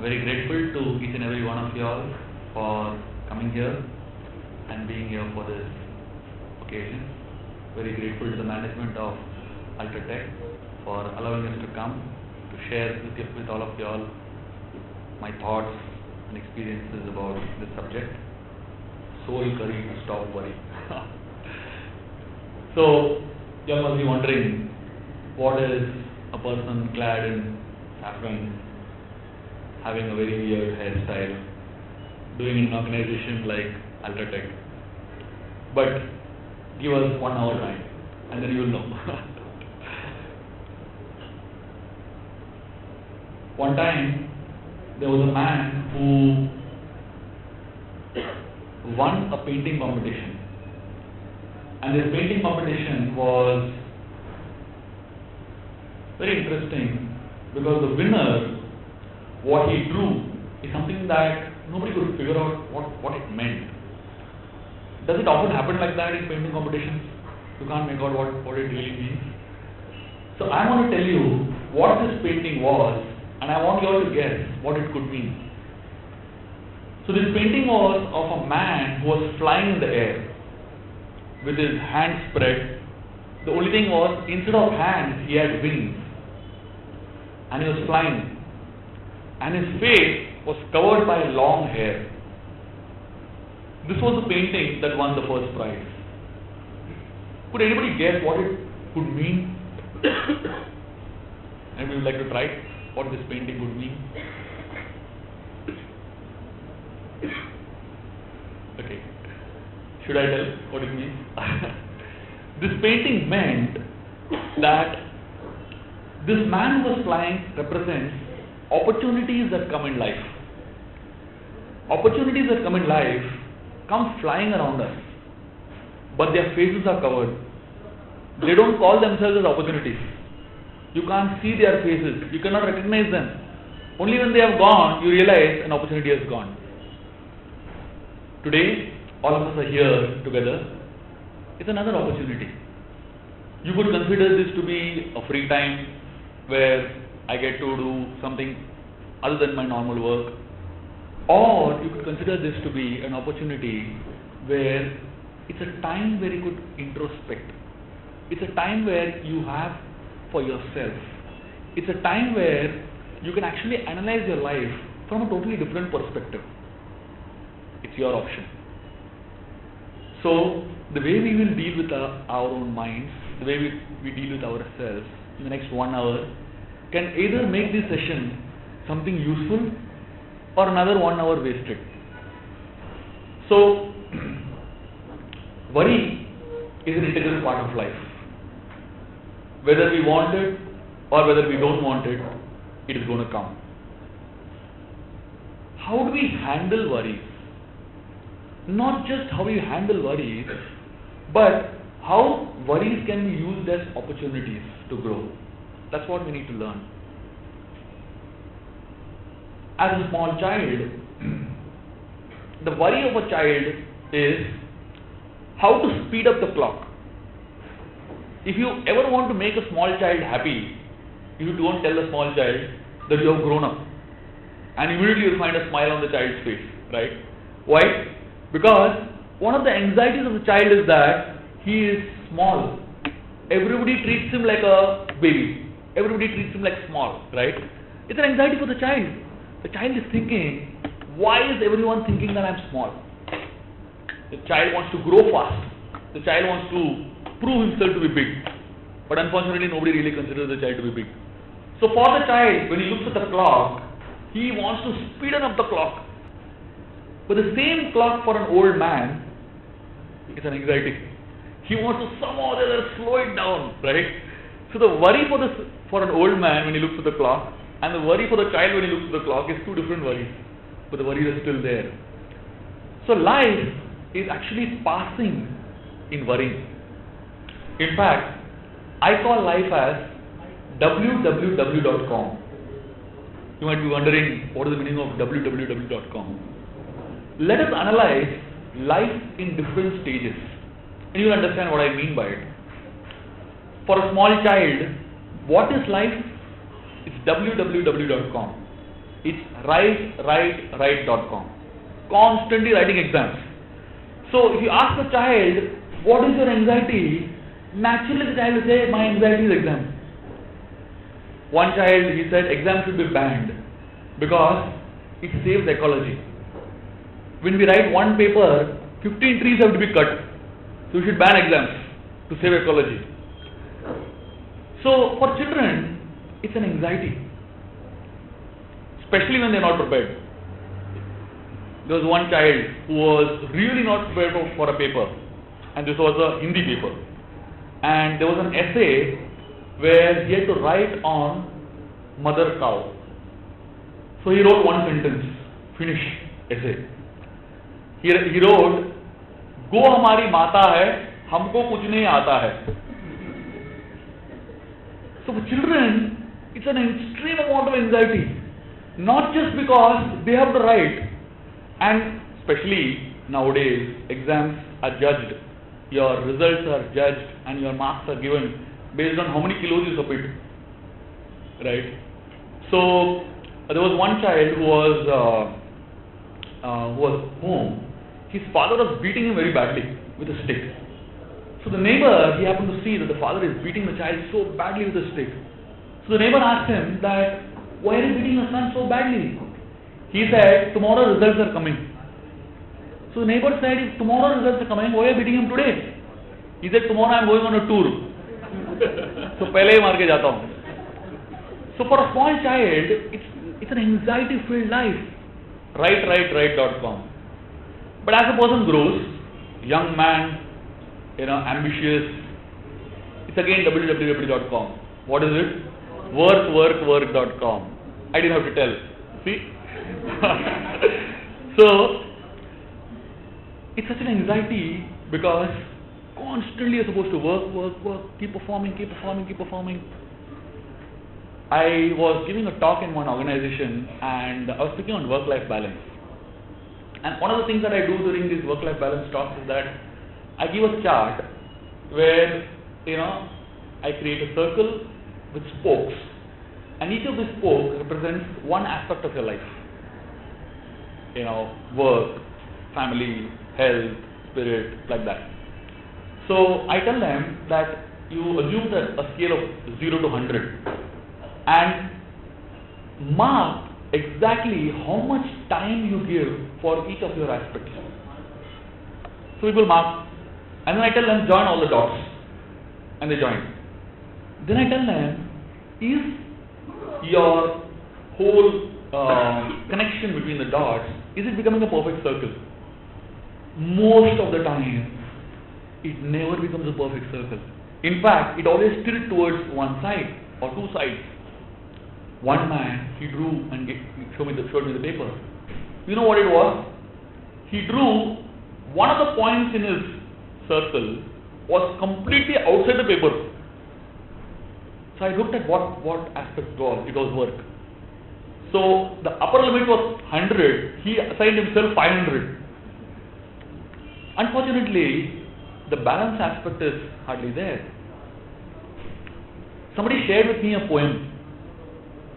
very grateful to each and every one of you all for coming here and being here for this occasion. Very grateful to the management of Ultratech for allowing us to come to share with all of you all my thoughts and experiences about this subject. Soul curry to stop worry. So, you all must be wondering, what is a person clad in saffron, having a very weird hairstyle, doing in an organization like Ultratech? But give us 1 hour time, and then you will know. One time, there was a man who won a painting competition, and this painting competition was very interesting because the winner, what he drew is something that nobody could figure out what it meant. Does it often happen like that in painting competitions? You can't make out what it really means. So I want to tell you what this painting was, and I want you all to guess what it could mean. So this painting was of a man who was flying in the air with his hands spread. The only thing was, instead of hands, he had wings, and he was flying, and his face was covered by long hair. This was the painting that won the first prize. Could anybody guess what it could mean? Anybody would like to try what this painting could mean? Okay. Should I tell what it means? This painting meant that this man who was flying represents opportunities that come in life. Opportunities that come in life come flying around us, but their faces are covered. They don't call themselves as opportunities. You can't see their faces. You cannot recognize them. Only when they have gone, you realize an opportunity has gone. Today, all of us are here together. It's another opportunity. You could consider this to be a free time where I get to do something other than my normal work. Or you could consider this to be an opportunity where it's a time where you could introspect. It's a time where you have for yourself. It's a time where you can actually analyze your life from a totally different perspective. It's your option. So, the way we will deal with our own minds, the way we deal with ourselves in the next 1 hour can either make this session something useful or another 1 hour wasted. So, worry is an integral part of life. Whether we want it or whether we don't want it, it is going to come. How do we handle worries? Not just how we handle worries, but how worries can be used as opportunities to grow. That's what we need to learn. As a small child, the worry of a child is how to speed up the clock. If you ever want to make a small child happy, you don't tell the small child that you have grown up, and immediately you'll find a smile on the child's face, right? Why? Because one of the anxieties of the child is that he is small. Everybody treats him like a baby. Everybody treats him like small, right? It's an anxiety for the child. The child is thinking, why is everyone thinking that I'm small? The child wants to grow fast. The child wants to prove himself to be big. But unfortunately, nobody really considers the child to be big. So for the child, when he looks at the clock, he wants to speed up the clock. But the same clock for an old man is an anxiety. He wants to somehow or other slow it down, right? So the worry for an old man when he looks at the clock and the worry for the child when he looks at the clock is two different worries. But the worries are still there. So life is actually passing in worrying. In fact, I call life as www.com. You might be wondering, what is the meaning of www.com? Let us analyze life in different stages, and you will understand what I mean by it. For a small child, what is life? It's www.com. It's write.com. Constantly writing exams. So if you ask the child, what is your anxiety? Naturally the child will say, my anxiety is exam. One child, he said, exams should be banned because it saves ecology. When we write one paper, 15 trees have to be cut. So we should ban exams to save ecology. So for children, it's an anxiety, especially when they are not prepared. There was one child who was really not prepared for a paper, and this was a Hindi paper. And there was an essay where he had to write on mother cow. So he wrote one sentence, finish essay. He wrote, गो हमारी माता है, हमको कुछ नहीं आता है. So for children, it's an extreme amount of anxiety, not just because they have to write, and especially nowadays, exams are judged, your results are judged, and your marks are given based on how many kilos you submit, right? So there was one child who was home. His father was beating him very badly with a stick. So the neighbor, he happened to see that the father is beating the child so badly with a stick. So the neighbor asked him that, why are you beating your son so badly? He said, tomorrow results are coming. So the neighbor said, if tomorrow results are coming, why are you beating him today? He said, tomorrow I am going on a tour. So पहले ही मार के जाता हूँ. So for a small child, it's an anxiety-filled life. Write.com. But as a person grows, young man, ambitious, it's again www.com. What is it? Work.com. I didn't have to tell. See? So, it's such an anxiety because constantly you're supposed to work, keep performing. I was giving a talk in one organization and I was speaking on work-life balance. And one of the things that I do during these work-life balance talks is that I give a chart where, I create a circle with spokes. And each of these spokes represents one aspect of your life. Work, family, health, spirit, like that. So I tell them that you assume that a scale of 0 to 100 and mark exactly how much time you give for each of your aspects. So people mark, and then I tell them join all the dots, and they join. Then I tell them, is your whole connection between the dots, is it becoming a perfect circle? Most of the time, it never becomes a perfect circle. In fact, it always tilts towards one side or two sides. One man, he drew and showed me the paper. You know what it was? He drew one of the points in his circle was completely outside the paper. So I looked at what aspect it was. It was work. So the upper limit was 100. He assigned himself 500. Unfortunately, the balance aspect is hardly there. Somebody shared with me a poem.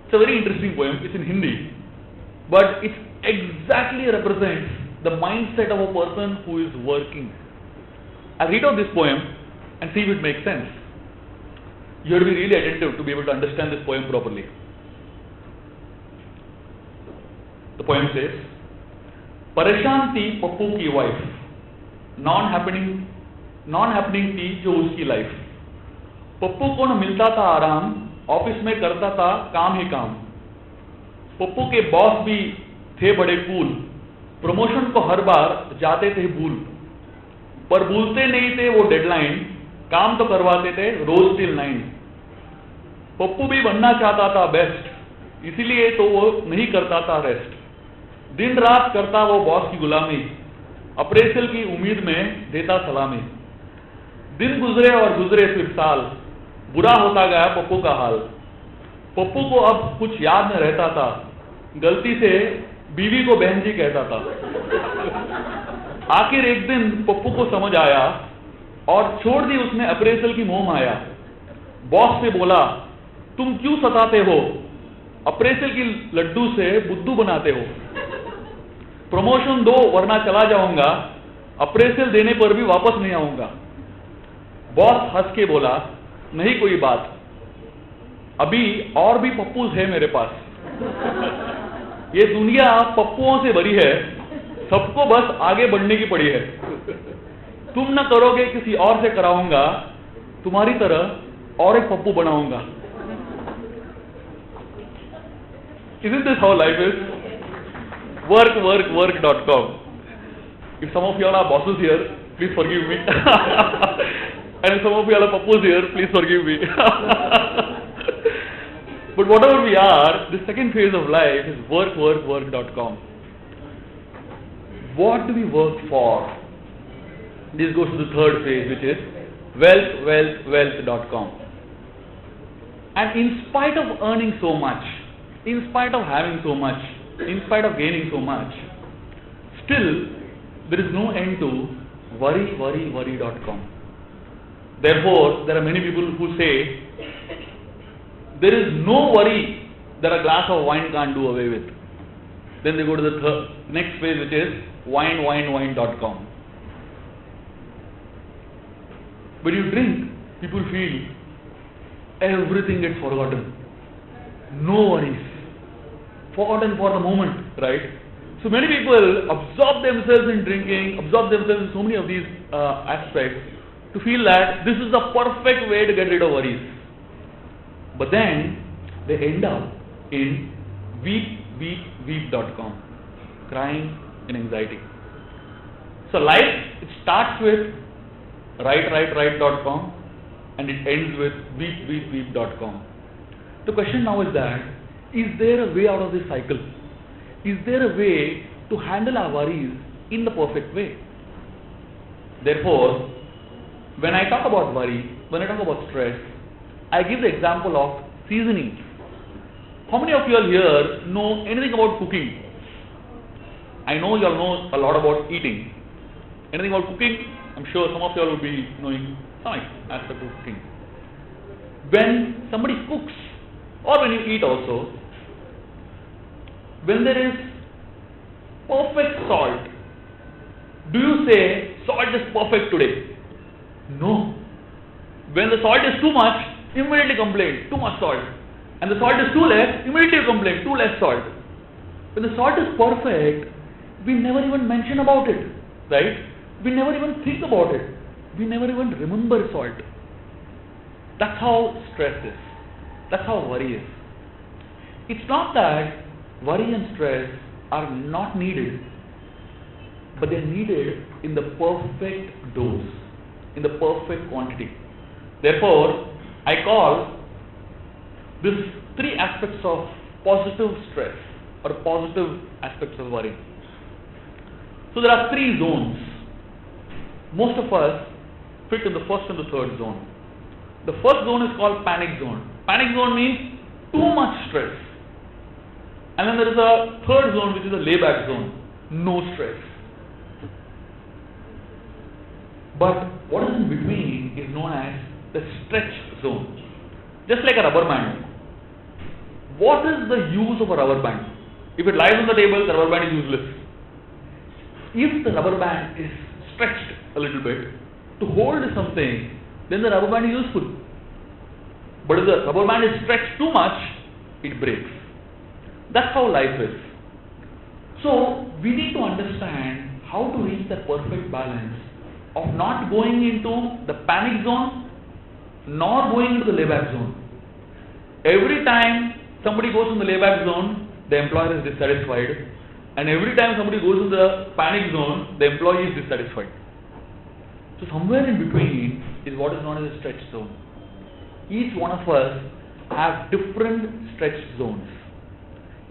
It's a very interesting poem. It's in Hindi. But it exactly represents the mindset of a person who is working. I'll read out this poem and see if it makes sense. You have to be really attentive to be able to understand this poem properly. The poem says, परेशान थी पप्पू की wife, non happening थी जो उसकी life. Pappu को न मिलता था आराम, ऑफिस में करता था काम ही काम. पप्पू के बॉस भी थे बड़े कूल, प्रमोशन को हर बार जाते थे भूल. पर भूलते नहीं थे वो डेडलाइन, काम तो करवाते थे रोज टिल 9. पप्पू भी बनना चाहता था बेस्ट, इसीलिए तो वो नहीं करता था रेस्ट. दिन रात करता वो बॉस की गुलामी, अप्रेसल की उम्मीद में देता सलामी. दिन गुजरे और गुजरे फिर साल, बुरा होता गया पप्पू का हाल. पप्पू को अब कुछ याद न रहता था, गलती से बीवी को बहन जी कहता था. आखिर एक दिन पप्पू को समझ आया और छोड़ दी उसने अप्रेसल की मोह माया. बॉस से बोला, तुम क्यों सताते हो, अप्रेसल की लड्डू से बुद्धू बनाते हो। प्रमोशन दो वरना चला जाऊंगा, अप्रेसल देने पर भी वापस नहीं आऊंगा। बॉस हंस के बोला, नहीं कोई बात, अभी और भी पप्पूज है मेरे पास। ये दुनिया पप्पुओं से भरी है, सबको बस आगे बढ़ने की पड़ी है। तुम न करोगे किसी और से कराऊंगा, तुम्हारी तरह और एक पप्पू बनाऊंगा। Isn't this how life is? Work.com. If some of you all are bosses here, please forgive me. And if some of you all are pappus here, please forgive me. But whatever we are, the second phase of life is work.com. What do we work for? This goes to the third phase, which is wealth.com. And in spite of earning so much, in spite of having so much, in spite of gaining so much, still there is no end to worry.com. Therefore, there are many people who say there is no worry that a glass of wine can't do away with. Then they go to the next phase, which is wine.com. When you drink, people feel everything gets forgotten. No worries. Forgotten for the moment, right? So many people absorb themselves in drinking, absorb themselves in so many of these aspects to feel that this is the perfect way to get rid of worries. But then they end up in weep.com, crying in anxiety. So life, it starts with write.com and it ends with weep.com. The question now is that, is there a way out of this cycle? Is there a way to handle our worries in the perfect way? Therefore, when I talk about worry, when I talk about stress, I give the example of seasonings. How many of you all here know anything about cooking? I know you all know a lot about eating. Anything about cooking? I'm sure some of you all will be knowing some aspect of cooking. When somebody cooks, or when you eat also, when there is perfect salt, do you say salt is perfect today? No. When the salt is too much, immediately complain, too much salt. And the salt is too less, immediately complain, too less salt. When the salt is perfect, we never even mention about it, right? We never even think about it. We never even remember salt. That's how stress is. That's how worry is. It's not that worry and stress are not needed, but they're needed in the perfect dose, in the perfect quantity. Therefore, I call these three aspects of positive stress or positive aspects of worry. So there are three zones. Most of us fit in the first and the third zone. The first zone is called panic zone. Panic zone means too much stress. And then there is a third zone, which is a layback zone, no stress. But what is in between is known as the stretch zone. Just like a rubber band. What is the use of a rubber band? If it lies on the table, the rubber band is useless. If the rubber band is stretched a little bit to hold something, then the rubber band is useful. But if the rubber band is stretched too much, it breaks. That's how life is. So we need to understand how to reach that perfect balance of not going into the panic zone nor going into the layback zone. Every time somebody goes in the layback zone, the employer is dissatisfied, and every time somebody goes in the panic zone, the employee is dissatisfied. So somewhere in between is what is known as a stretch zone. Each one of us have different stretch zones.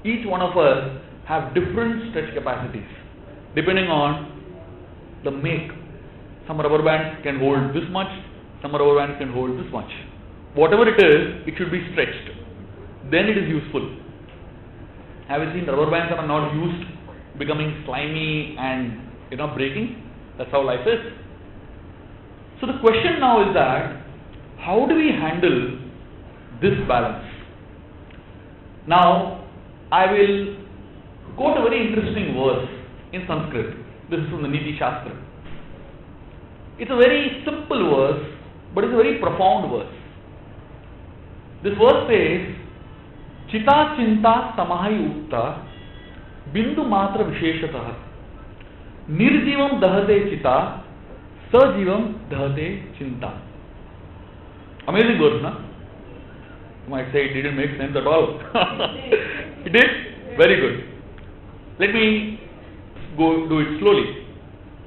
Each one of us have different stretch capacities depending on the make. Some rubber bands can hold this much, some rubber bands can hold this much. Whatever it is, it should be stretched. Then it is useful. Have you seen rubber bands that are not used becoming slimy and breaking? That's how life is. So the question now is that, how do we handle this balance? Now, I will quote a very interesting verse in Sanskrit. This is from the Niti Shastra. It's a very simple verse, but it's a very profound verse. This verse says, Chita Chinta Samahi Utta Bindu Matra Visheshatah Nirjivam Dahate Chita Sajivam Dahate Chinta. Amazing verse, na? You might say it didn't make sense at all. It did? Very good. Let me go do it slowly.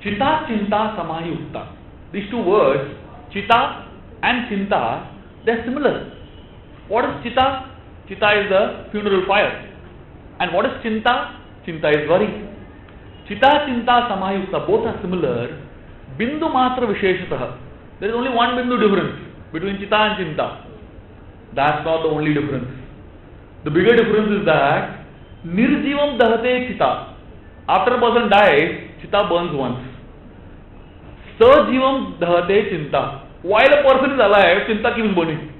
Chita Chinta Samahi Utta. These two words, Chita and Chinta, they are similar. What is Chita? Chita is the funeral fire. And what is Chinta? Chinta is worry. Chita Chinta Samahi Utta, both are similar. Bindu Matra Visheshatah. There is only one Bindu difference between Chita and Chinta. That's not the only difference. The bigger difference is that Nirjivam Dahate Chita. After a person dies, Chita burns once. Sajivam Dahate Chinta. While a person is alive, Chinta keeps burning.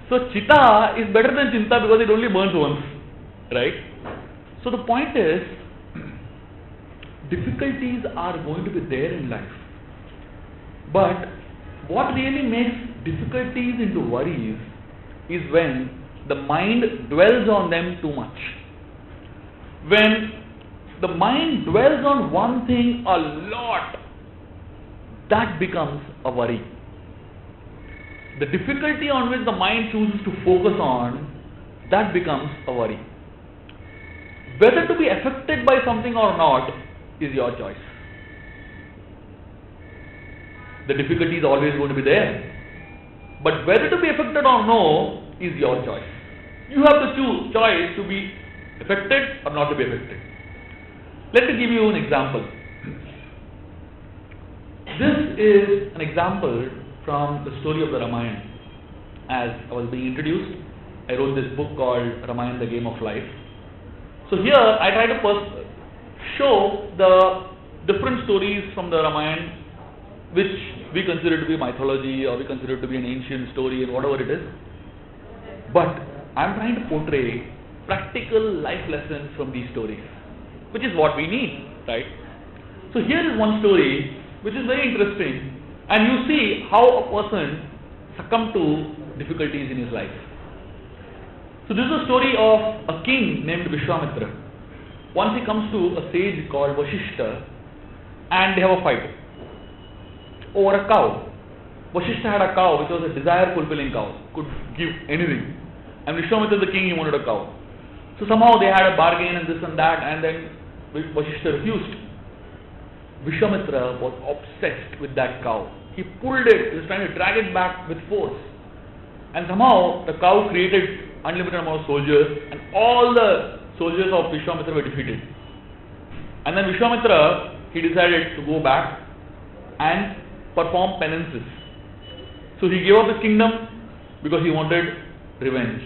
So Chita is better than Chinta because it only burns once. Right? So the point is, difficulties are going to be there in life. But what really makes difficulties into worries is when the mind dwells on them too much. When the mind dwells on one thing a lot, that becomes a worry. The difficulty on which the mind chooses to focus on, that becomes a worry. Whether to be affected by something or not is your choice. The difficulty is always going to be there. But whether to be affected or no is your choice. You have to choose choice to be affected or not to be affected. Let me give you an example. This is an example from the story of the Ramayana. As I was being introduced, I wrote this book called Ramayana, the Game of Life. So here I try to first show the different stories from the Ramayana which we consider to be mythology or we consider to be an ancient story and whatever it is. But I am trying to portray practical life lessons from these stories, which is what we need, right? So here is one story which is very interesting, and you see how a person succumbed to difficulties in his life. So this is a story of a king named Vishwamitra. Once he comes to a sage called Vashishta, and they have a fight over a cow. Vashishta had a cow which was a desire-fulfilling cow, could give anything. And Vishwamitra the king, he wanted a cow. So somehow they had a bargain and this and that, and then Vashishta refused. Vishwamitra was obsessed with that cow. He pulled it, he was trying to drag it back with force. And somehow the cow created unlimited amount of soldiers, and all the soldiers of Vishwamitra were defeated. And then Vishwamitra, he decided to go back and perform penances. So he gave up his kingdom because he wanted revenge.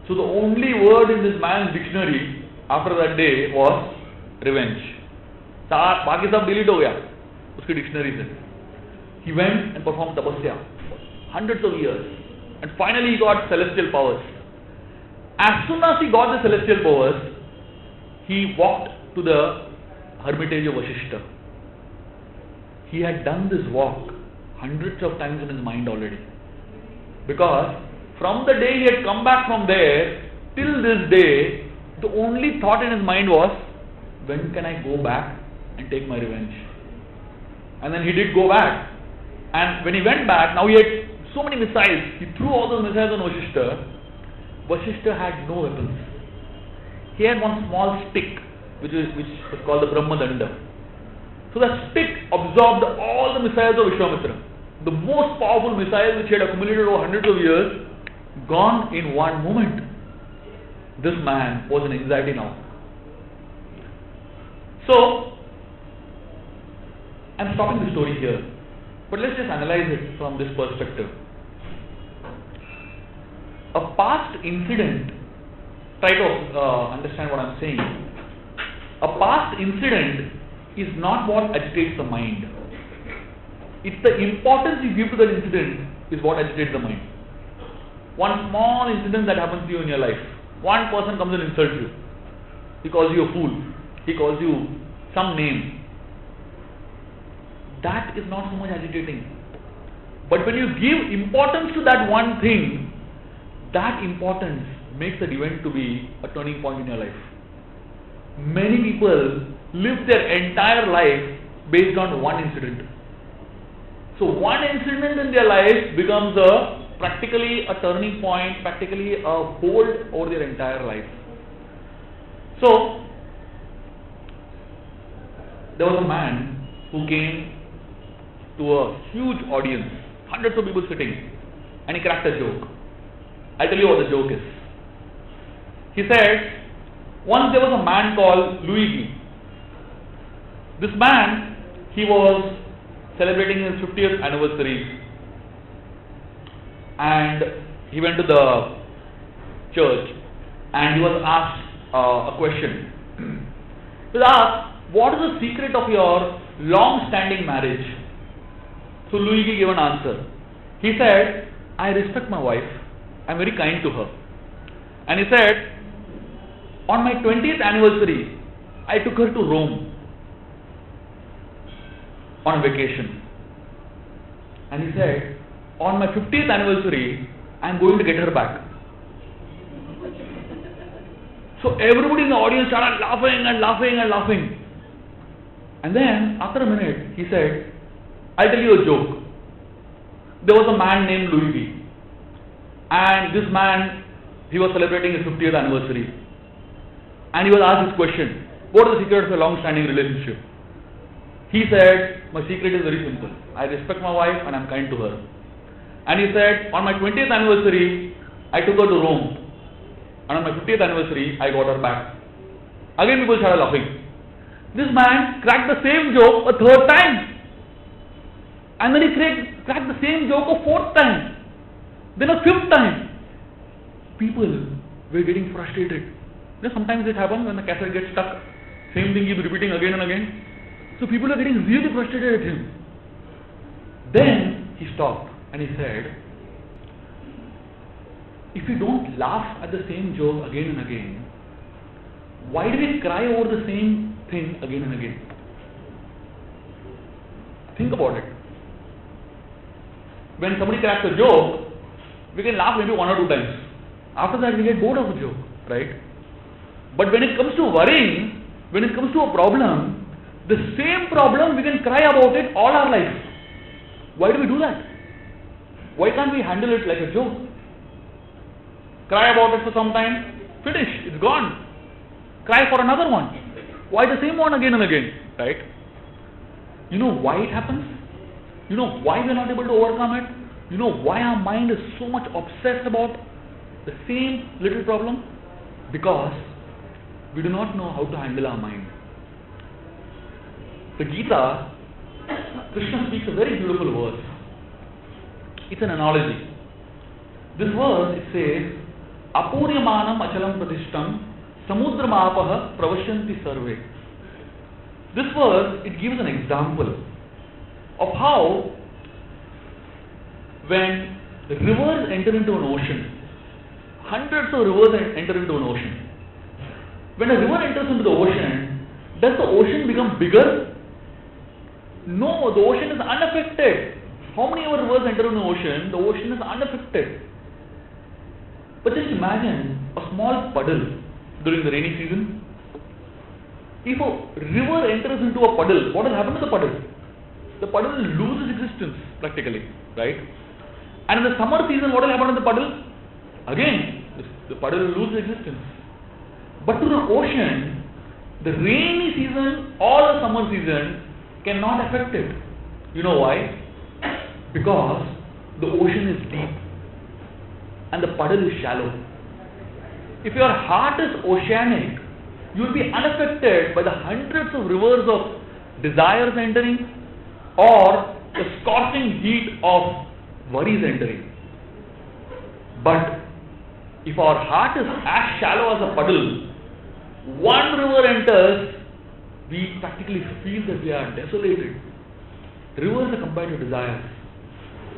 So the only word in this man's dictionary after that day was revenge. बाकी सब delete हो गया उसके dictionary से. He went and performed tapasya for hundreds of years, and finally he got celestial powers. As soon as he got the celestial powers, he walked to the hermitage of Vashishta. He had done this walk hundreds of times in his mind already, because from the day he had come back from there till this day, the only thought in his mind was, when can I go back and take my revenge? And then he did go back, and when he went back, now he had so many missiles. He threw all those missiles on Vashishta. Vashishta had no weapons. He had one small stick which was called the Brahmadanda. So that stick absorbed all the missiles of Vishwamitra. The most powerful missile which he had accumulated over hundreds of years, gone in one moment. This man was in anxiety now. So, I am stopping the story here, but let's just analyze it from this perspective. A past incident, try to understand what I am saying. A past incident is not what agitates the mind. It's the importance you give to that incident is what agitates the mind. One small incident that happens to you in your life, one person comes and insults you. He calls you a fool. He calls you some name. That is not so much agitating. But when you give importance to that one thing, that importance makes that event to be a turning point in your life. Many people live their entire life based on one incident. So one incident in their life becomes practically a turning point, practically a hold over their entire life. So there was a man who came to a huge audience, hundreds of people sitting, and he cracked a joke. I'll tell you what the joke is. He said, once there was a man called Luigi. This man, he was celebrating his 50th anniversary, and he went to the church and he was asked a question. He was asked, what is the secret of your long-standing marriage? So Luigi gave an answer. He said, I respect my wife. I am very kind to her. And he said, on my 20th anniversary, I took her to Rome on a vacation. And he said, on my 50th anniversary, I am going to get her back. So everybody in the audience started laughing and laughing and laughing. And then, after a minute, he said, I'll tell you a joke. There was a man named Luigi. And this man, he was celebrating his 50th anniversary. And he was asked this question, what is the secret of a long-standing relationship? He said, my secret is very simple. I respect my wife and I am kind to her. And he said, on my 20th anniversary, I took her to Rome. And on my 50th anniversary, I got her back. Again people started laughing. This man cracked the same joke a third time. And then he cracked the same joke a fourth time. Then a fifth time. People were getting frustrated. You know, sometimes it happens when the cassette gets stuck. Same thing keeps repeating again and again. So people are getting really frustrated at him. Then he stopped and he said, if we don't laugh at the same joke again and again, why do we cry over the same thing again and again? Think about it. When somebody cracks a joke, we can laugh maybe one or two times. After that we get bored of the joke, right? But when it comes to worrying, when it comes to a problem, the same problem we can cry about it all our life. Why do we do that? Why can't we handle it like a joke? Cry about it for some time, finish, it's gone. Cry for another one. Why the same one again and again, right? You know why it happens? You know why we are not able to overcome it? You know why our mind is so much obsessed about the same little problem? Because we do not know how to handle our mind. The Gita, Krishna speaks a very beautiful verse. It's an analogy. This verse, it says, Apuryamanam achalam pratishtam samudramapah pravashyanti sarve. This verse, it gives an example of how when the rivers enter into an ocean, hundreds of rivers enter into an ocean. When a river enters into the ocean, does the ocean become bigger? No, the ocean is unaffected. How many ever rivers enter in the ocean is unaffected. But just imagine a small puddle during the rainy season. If a river enters into a puddle, what will happen to the puddle? The puddle will lose its existence practically, right? And in the summer season, what will happen to the puddle? Again, the puddle will lose its existence. But to the ocean, the rainy season or the summer season cannot affect it. You know why? Because the ocean is deep and the puddle is shallow. If your heart is oceanic, you will be unaffected by the hundreds of rivers of desires entering or the scorching heat of worries entering. But if our heart is as shallow as a puddle, one river enters, we practically feel that we are desolated. Rivers are compared to desires.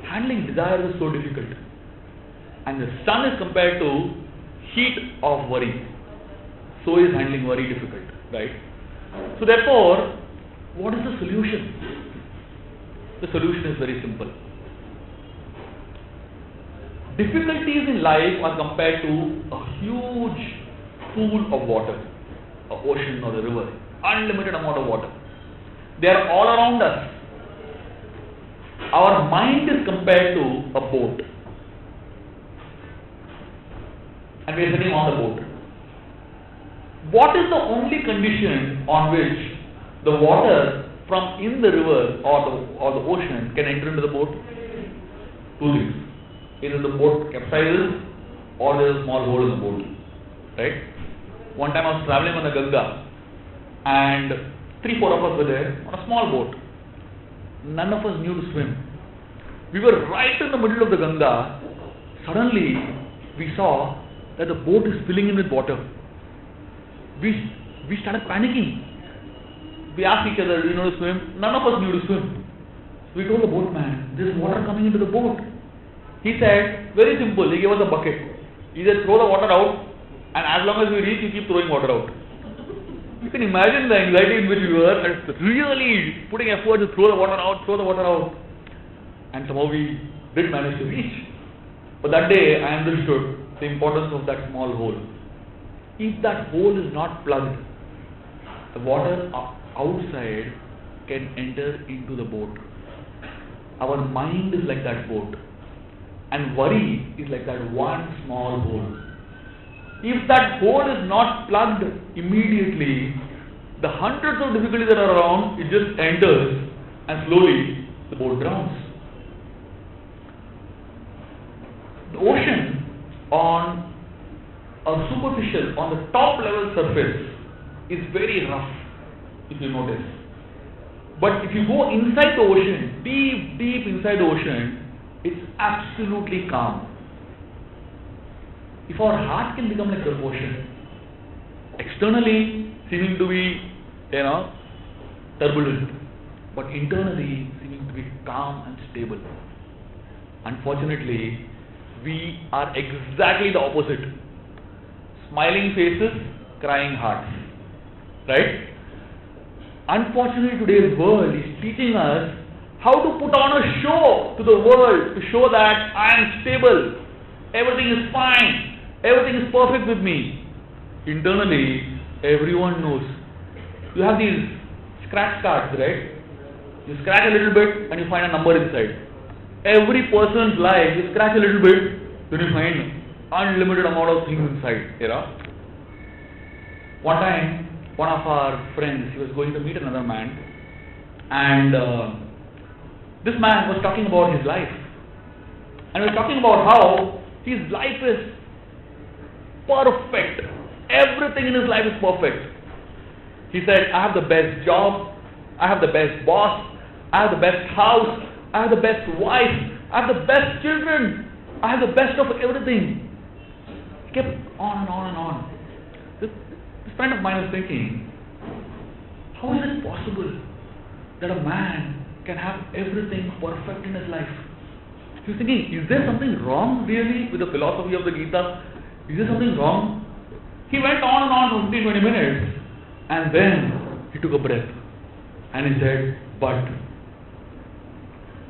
Handling desires is so difficult. And the sun is compared to heat of worry, so is handling worry difficult, right? So therefore, what is the solution? The solution is very simple. Difficulties in life are compared to a huge pool of water, an ocean or a river, unlimited amount of water. They are all around us. Our mind is compared to a boat, and we are sitting on the boat. What is the only condition on which the water from in the river or the ocean can enter into the boat? Two things. Either the boat capsizes or there is a small hole in the boat. Right? One time I was traveling on the Ganga and 3-4 of us were there on a small boat. None of us knew to swim. We were right in the middle of the Ganga. Suddenly we saw that the boat is filling in with water. We started panicking. We asked each other, do you know to swim? None of us knew to swim. So we told the boatman, there's water coming into the boat. He said, very simple, he gave us a bucket. He said, throw the water out, and as long as we reach, you keep throwing water out. You can imagine the anxiety in which we were, and really putting effort to throw the water out. And somehow we did manage to reach. But that day, I understood the importance of that small hole. If that hole is not plugged, the water outside can enter into the boat. Our mind is like that boat, and worry is like that one small hole. If that hole is not plugged immediately, the hundreds of difficulties that are around, it just enters and slowly the boat drowns. The ocean on the top level surface is very rough, if you notice. But if you go inside the ocean, deep inside the ocean, it's absolutely calm. If our heart can become like the ocean, externally seeming to be, turbulent, but internally seeming to be calm and stable. Unfortunately, we are exactly the opposite. Smiling faces, crying hearts. Right? Unfortunately, today's world is teaching us how to put on a show to the world to show that I am stable, everything is fine, everything is perfect with me. Internally, everyone knows. You have these scratch cards, right? You scratch a little bit and you find a number inside. Every person's life, you scratch a little bit, then you find unlimited amount of things inside. One time, one of our friends, he was going to meet another man, and this man was talking about his life, and he was talking about how his life is perfect. Everything in his life is perfect. He said, I have the best job, I have the best boss, I have the best house, I have the best wife, I have the best children, I have the best of everything. He kept on and on and on. This friend of mine was thinking, how is it possible that a man can have everything perfect in his life? He was thinking, is there something wrong really with the philosophy of the Gita? Is there something wrong? He went on and on 15-20 minutes, and then he took a breath and he said, but.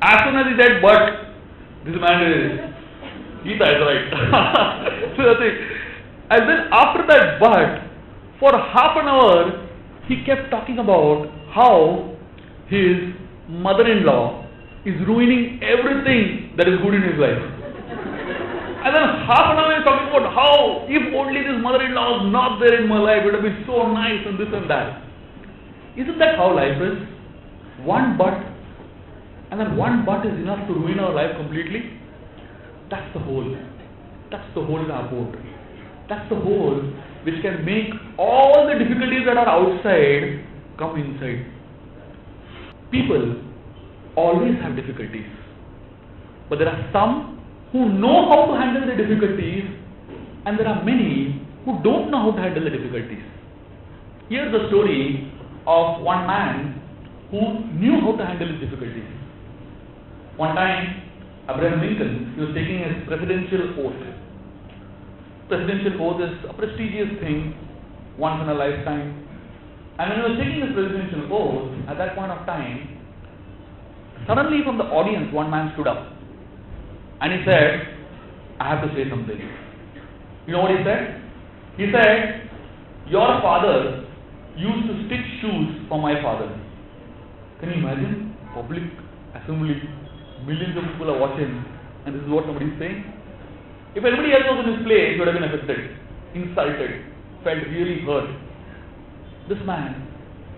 As soon as he said, but, this man is, Gita is right. So that's it. And then after that but, for half an hour, he kept talking about how his mother-in-law is ruining everything that is good in his life. And then half an hour he is talking about how, if only this mother-in-law was not there in my life, it would have been so nice and this and that. Isn't that how life is? One but, and then one but is enough to ruin our life completely? That's the hole. That's the hole in our boat. That's the hole which can make all the difficulties that are outside come inside. People always have difficulties, but there are some who know how to handle the difficulties, and there are many who don't know how to handle the difficulties. Here's the story of one man who knew how to handle his difficulties. One time, Abraham Lincoln, he was taking his presidential oath, presidential oath is a prestigious thing, once in a lifetime. And when he was taking this presidential oath, at that point of time, suddenly from the audience, one man stood up and he said, I have to say something. You know what he said? He said, your father used to stitch shoes for my father. Can you imagine? Public assembly, millions of people are watching, and this is what somebody is saying. If anybody else was in his place, he would have been affected, insulted, felt really hurt. This man,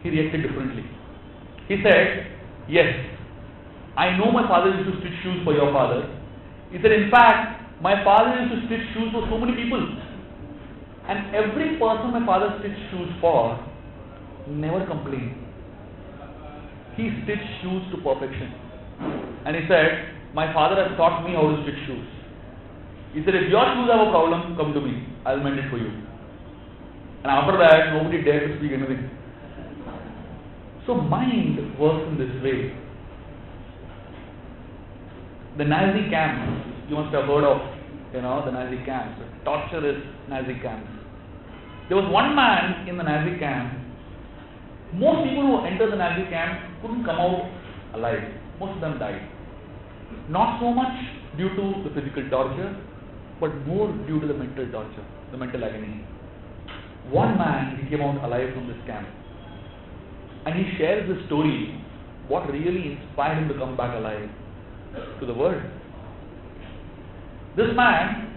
he reacted differently. He said, yes, I know my father used to stitch shoes for your father. He said, in fact, my father used to stitch shoes for so many people. And every person my father stitched shoes for never complained. He stitched shoes to perfection. And he said, my father has taught me how to stitch shoes. He said, if your shoes have a problem, come to me. I'll mend it for you. And after that, nobody dared to speak anything. So mind works in this way. The Nazi camps, you must have heard of, the Nazi camps, the torturous Nazi camps. There was one man in the Nazi camp. Most people who entered the Nazi camp couldn't come out alive. Most of them died. Not so much due to the physical torture, but more due to the mental torture, the mental agony. One man, he came out alive from this camp. And he shares this story, what really inspired him to come back alive to the world. This man,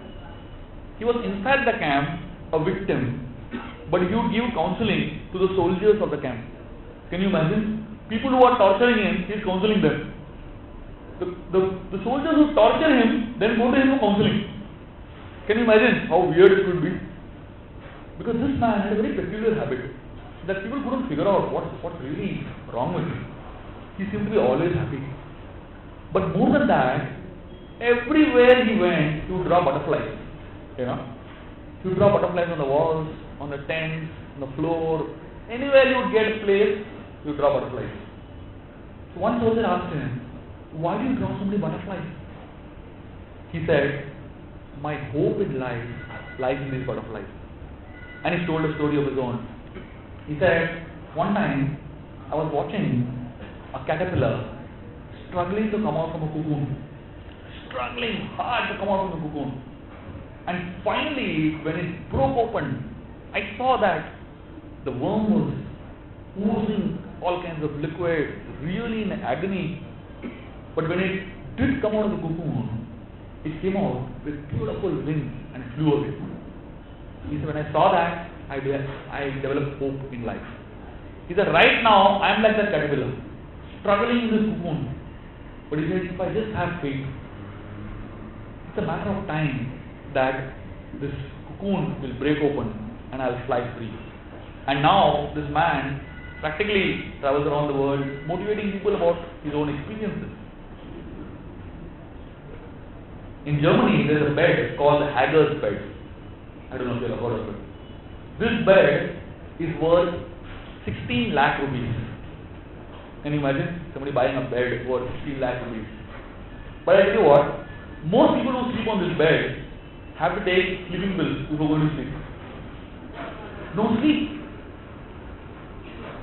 he was inside the camp, a victim, but he would give counseling to the soldiers of the camp. Can you imagine? People who are torturing him, he is counseling them. The soldiers who torture him, then go to him for counseling. Can you imagine how weird it could be? Because this man had a very peculiar habit that people couldn't figure out what's really wrong with him. He seemed to be always happy. But more than that, everywhere he went, he would draw butterflies. He would draw butterflies on the walls, on the tents, on the floor. Anywhere he would get a place, he would draw butterflies. So one soldier asked him, why do you draw so many butterflies? He said, my hope in life lies in these butterflies. And he told a story of his own. He said, one time I was watching a caterpillar struggling to come out from a cocoon. Struggling hard to come out from the cocoon. And finally, when it broke open, I saw that the worm was oozing all kinds of liquid, really in agony. But when it did come out of the cocoon, it came out with beautiful wings and flew away. He said, when I saw that, I developed hope in life. He said, right now, I am like that caterpillar, struggling in this cocoon. But he said, if I just have faith, it's a matter of time that this cocoon will break open and I'll fly free. And now, this man practically travels around the world, motivating people about his own experiences. In Germany, there is a bed called the Hager's bed. I don't know if you have heard of it. This bed is worth 16 lakh rupees. Can you imagine somebody buying a bed worth 16 lakh rupees? But I tell you what, most people who sleep on this bed have to take sleeping pills before going to sleep. No sleep.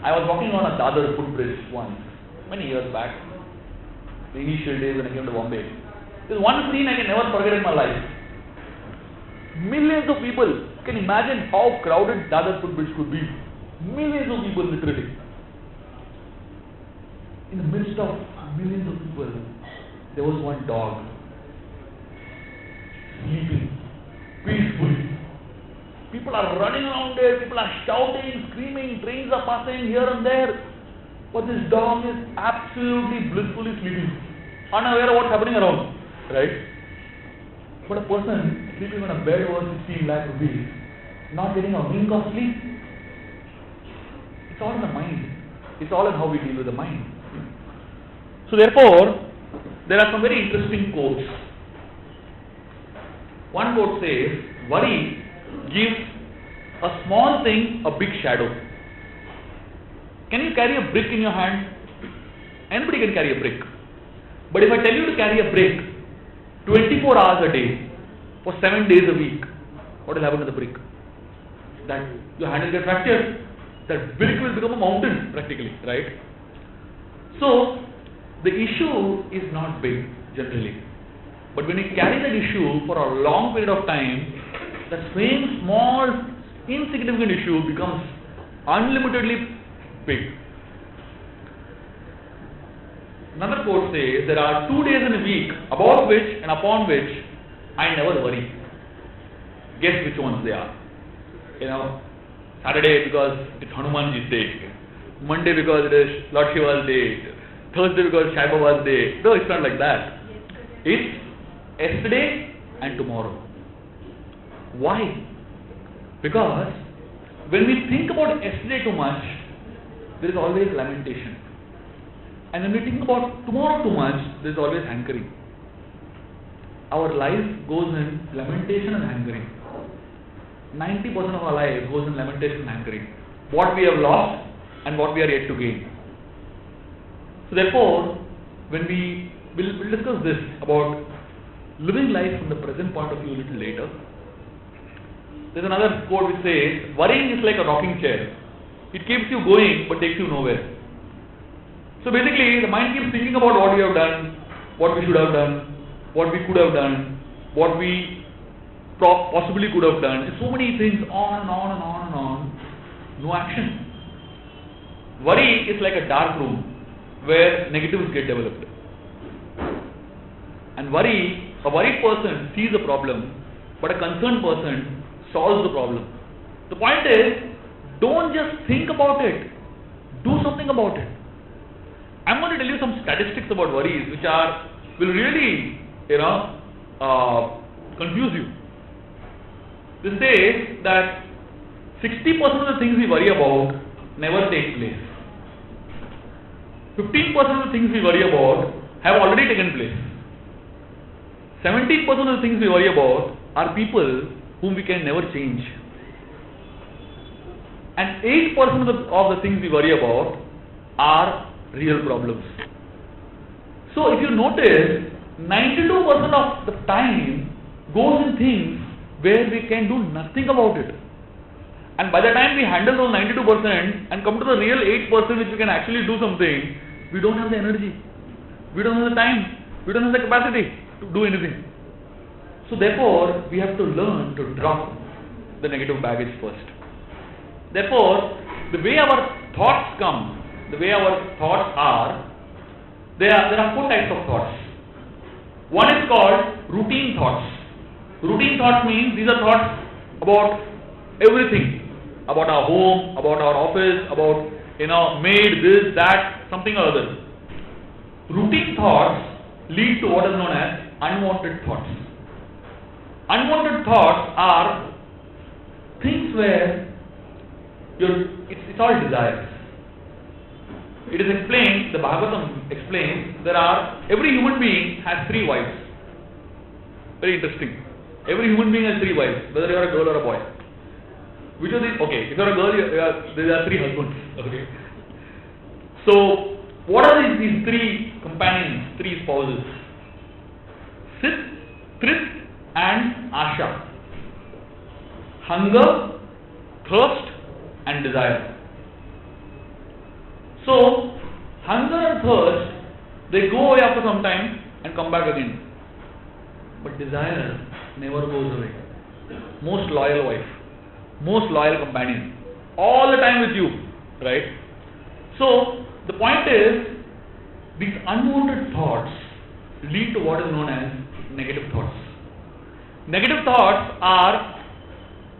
I was walking on a Dadar footbridge once, many years back, the initial days when I came to Bombay. There's one scene I can never forget in my life. Millions of people. Can you imagine how crowded Dadar footbridge could be? Millions of people, literally. In the midst of millions of people, there was one dog sleeping peacefully. People are running around there, people are shouting, screaming, trains are passing here and there. But this dog is absolutely blissfully sleeping, unaware of what's happening around. Right? But a person sleeping on a bed worth 16 lakh rupees, not getting a wink of sleep, it's all in the mind. It's all in how we deal with the mind. So therefore, there are some very interesting quotes. One quote says, worry gives a small thing a big shadow. Can you carry a brick in your hand? Anybody can carry a brick. But if I tell you to carry a brick 24 hours a day for 7 days a week, what will happen to the brick? That your hand will get fractured. That brick will become a mountain practically, right? So the issue is not big generally, but when you carry that issue for a long period of time, the same small insignificant issue becomes unlimitedly big. Another quote says, there are 2 days in a week about which and upon which I never worry. Guess which ones they are. Saturday because it's Hanumanji's day, Monday because it is Lord Shiva's day, Thursday because Sai Baba's day. No, it's not like that. It's yesterday and tomorrow. Why? Because when we think about yesterday too much, there is always lamentation. And when we think about tomorrow too much, there is always hankering. Our life goes in lamentation and hankering. 90% of our life goes in lamentation and hankering. What we have lost and what we are yet to gain. So therefore, when we'll discuss this about living life from the present point of view a little later. There's another quote which says, worrying is like a rocking chair. It keeps you going but takes you nowhere. So basically, the mind keeps thinking about what we have done, what we should have done, what we could have done, what we possibly could have done. So many things on and on and on and on. No action. Worry is like a dark room where negatives get developed. And a worried person sees a problem, but a concerned person solves the problem. The point is, don't just think about it. Do something about it. I'm going to tell you some statistics about worries which will really, confuse you. This says that 60% of the things we worry about never take place. 15% of the things we worry about have already taken place. 17% of the things we worry about are people whom we can never change. And 8% of the things we worry about are real problems. So if you notice, 92% of the time goes in things where we can do nothing about it. And by the time we handle those 92% and come to the real 8% which we can actually do something, we don't have the energy, we don't have the time, we don't have the capacity to do anything. So therefore, we have to learn to drop the negative baggage first. Therefore, the way our thoughts come, the way our thoughts are, there are 4 types of thoughts. One is called routine thoughts. Routine thoughts means these are thoughts about everything, about our home, about our office, about maid, this, that, something or other. Routine thoughts lead to what is known as unwanted thoughts. Unwanted thoughts are things where it's all desires. It is explained, the Bhagavatam explains, every human being has 3 wives. Very interesting. Every human being has 3 wives, whether you are a girl or a boy. Which of these? Okay, if you are a girl, there are 3 husbands. Okay. So, what are these 3 companions, 3 spouses? Sit, Trit, and Asha. Hunger, thirst, and desire. So, hunger and thirst, they go away after some time and come back again. But desire never goes away. Most loyal wife, most loyal companion, all the time with you, right? So, the point is, these unwanted thoughts lead to what is known as negative thoughts. Negative thoughts are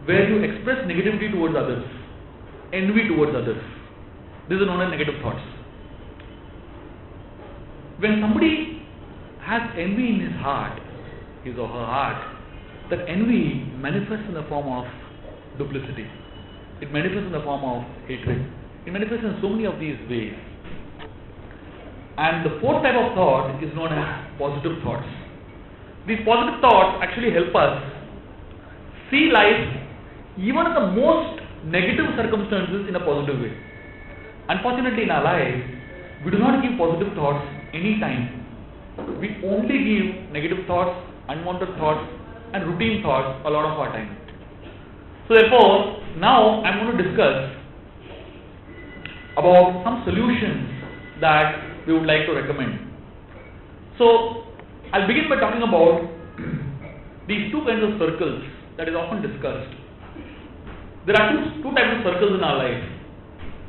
where you express negativity towards others, envy towards others. This is known as negative thoughts. When somebody has envy in his heart, his or her heart, that envy manifests in the form of duplicity. It manifests in the form of hatred. It manifests in so many of these ways. And the 4th type of thought is known as positive thoughts. These positive thoughts actually help us see life even in the most negative circumstances in a positive way. Unfortunately, in our life, we do not give positive thoughts any time. We only give negative thoughts, unwanted thoughts, and routine thoughts a lot of our time. So therefore, now I'm going to discuss about some solutions that we would like to recommend. So I'll begin by talking about these two kinds of circles that is often discussed. There are two types of circles in our life.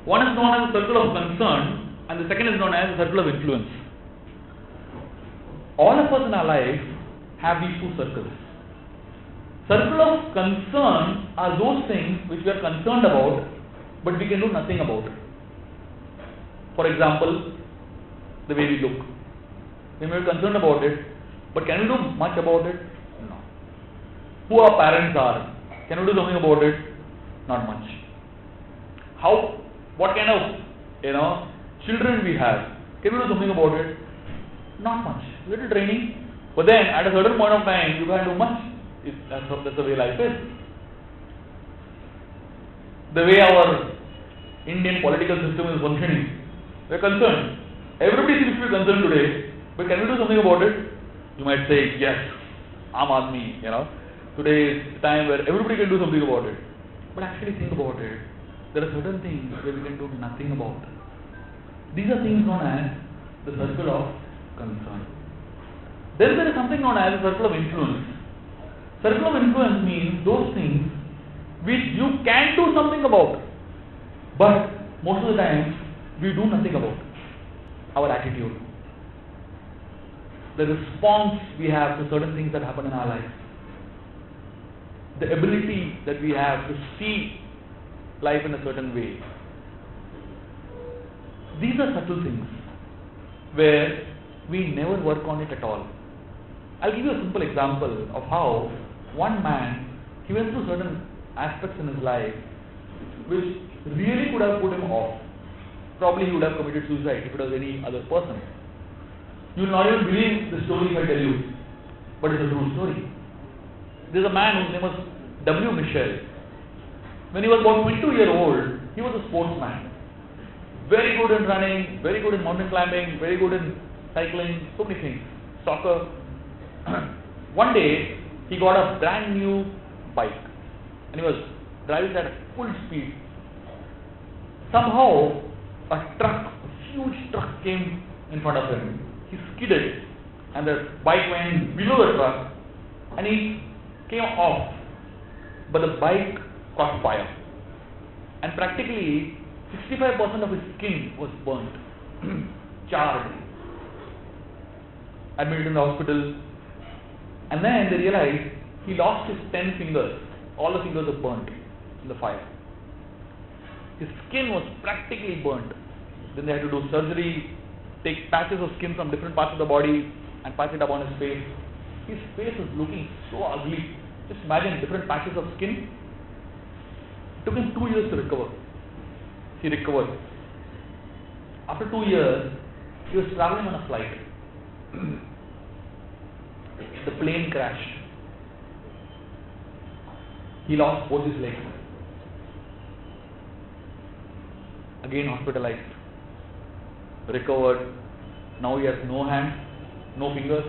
One is known as the circle of concern, and the second is known as the circle of influence. All of us in our life have these two circles. Circle of concern are those things which we are concerned about, but we can do nothing about. For example, the way we look. We may be concerned about it, but can we do much about it? No. Who our parents are, can we do something about it? Not much. What kind of children we have, can we do something about it? Not much. Little training, but then at a certain point of time you can't do much. That's the way life is. The way our Indian political system is functioning, we're concerned. Everybody seems to be concerned today, but can we do something about it? You might say, yes, Aam Aadmi, today is the time where everybody can do something about it. But actually think about it. There are certain things where we can do nothing about. These are things known as the circle of concern. Then there is something known as the circle of influence. Circle of influence means those things which you can do something about, but most of the time we do nothing about. Our attitude, the response we have to certain things that happen in our life, the ability that we have to see life in a certain way. These are subtle things where we never work on it at all. I'll give you a simple example of how one man, he went through certain aspects in his life which really could have put him off. Probably he would have committed suicide if it was any other person. You will not even believe the story if I tell you, but it's a true story. There's a man whose name was W. Michel. When he was about 22 years old, he was a sportsman. Very good in running, very good in mountain climbing, very good in cycling, so many things. Soccer. One day, he got a brand new bike and he was driving at full speed. Somehow, a huge truck came in front of him. He skidded and the bike went below the truck and he came off, but the bike caught fire and practically 65% of his skin was burnt, charred. Admitted in the hospital, and then they realized he lost his 10 fingers. All the fingers were burnt in the fire. His skin was practically burnt. Then they had to do surgery, take patches of skin from different parts of the body and patch it up on his face. His face was looking so ugly. Just imagine different patches of skin. It took him 2 years to recover. He recovered. After 2 years, he was traveling on a flight. The plane crashed. He lost both his legs. Again hospitalized. Recovered. Now he has no hands, no fingers,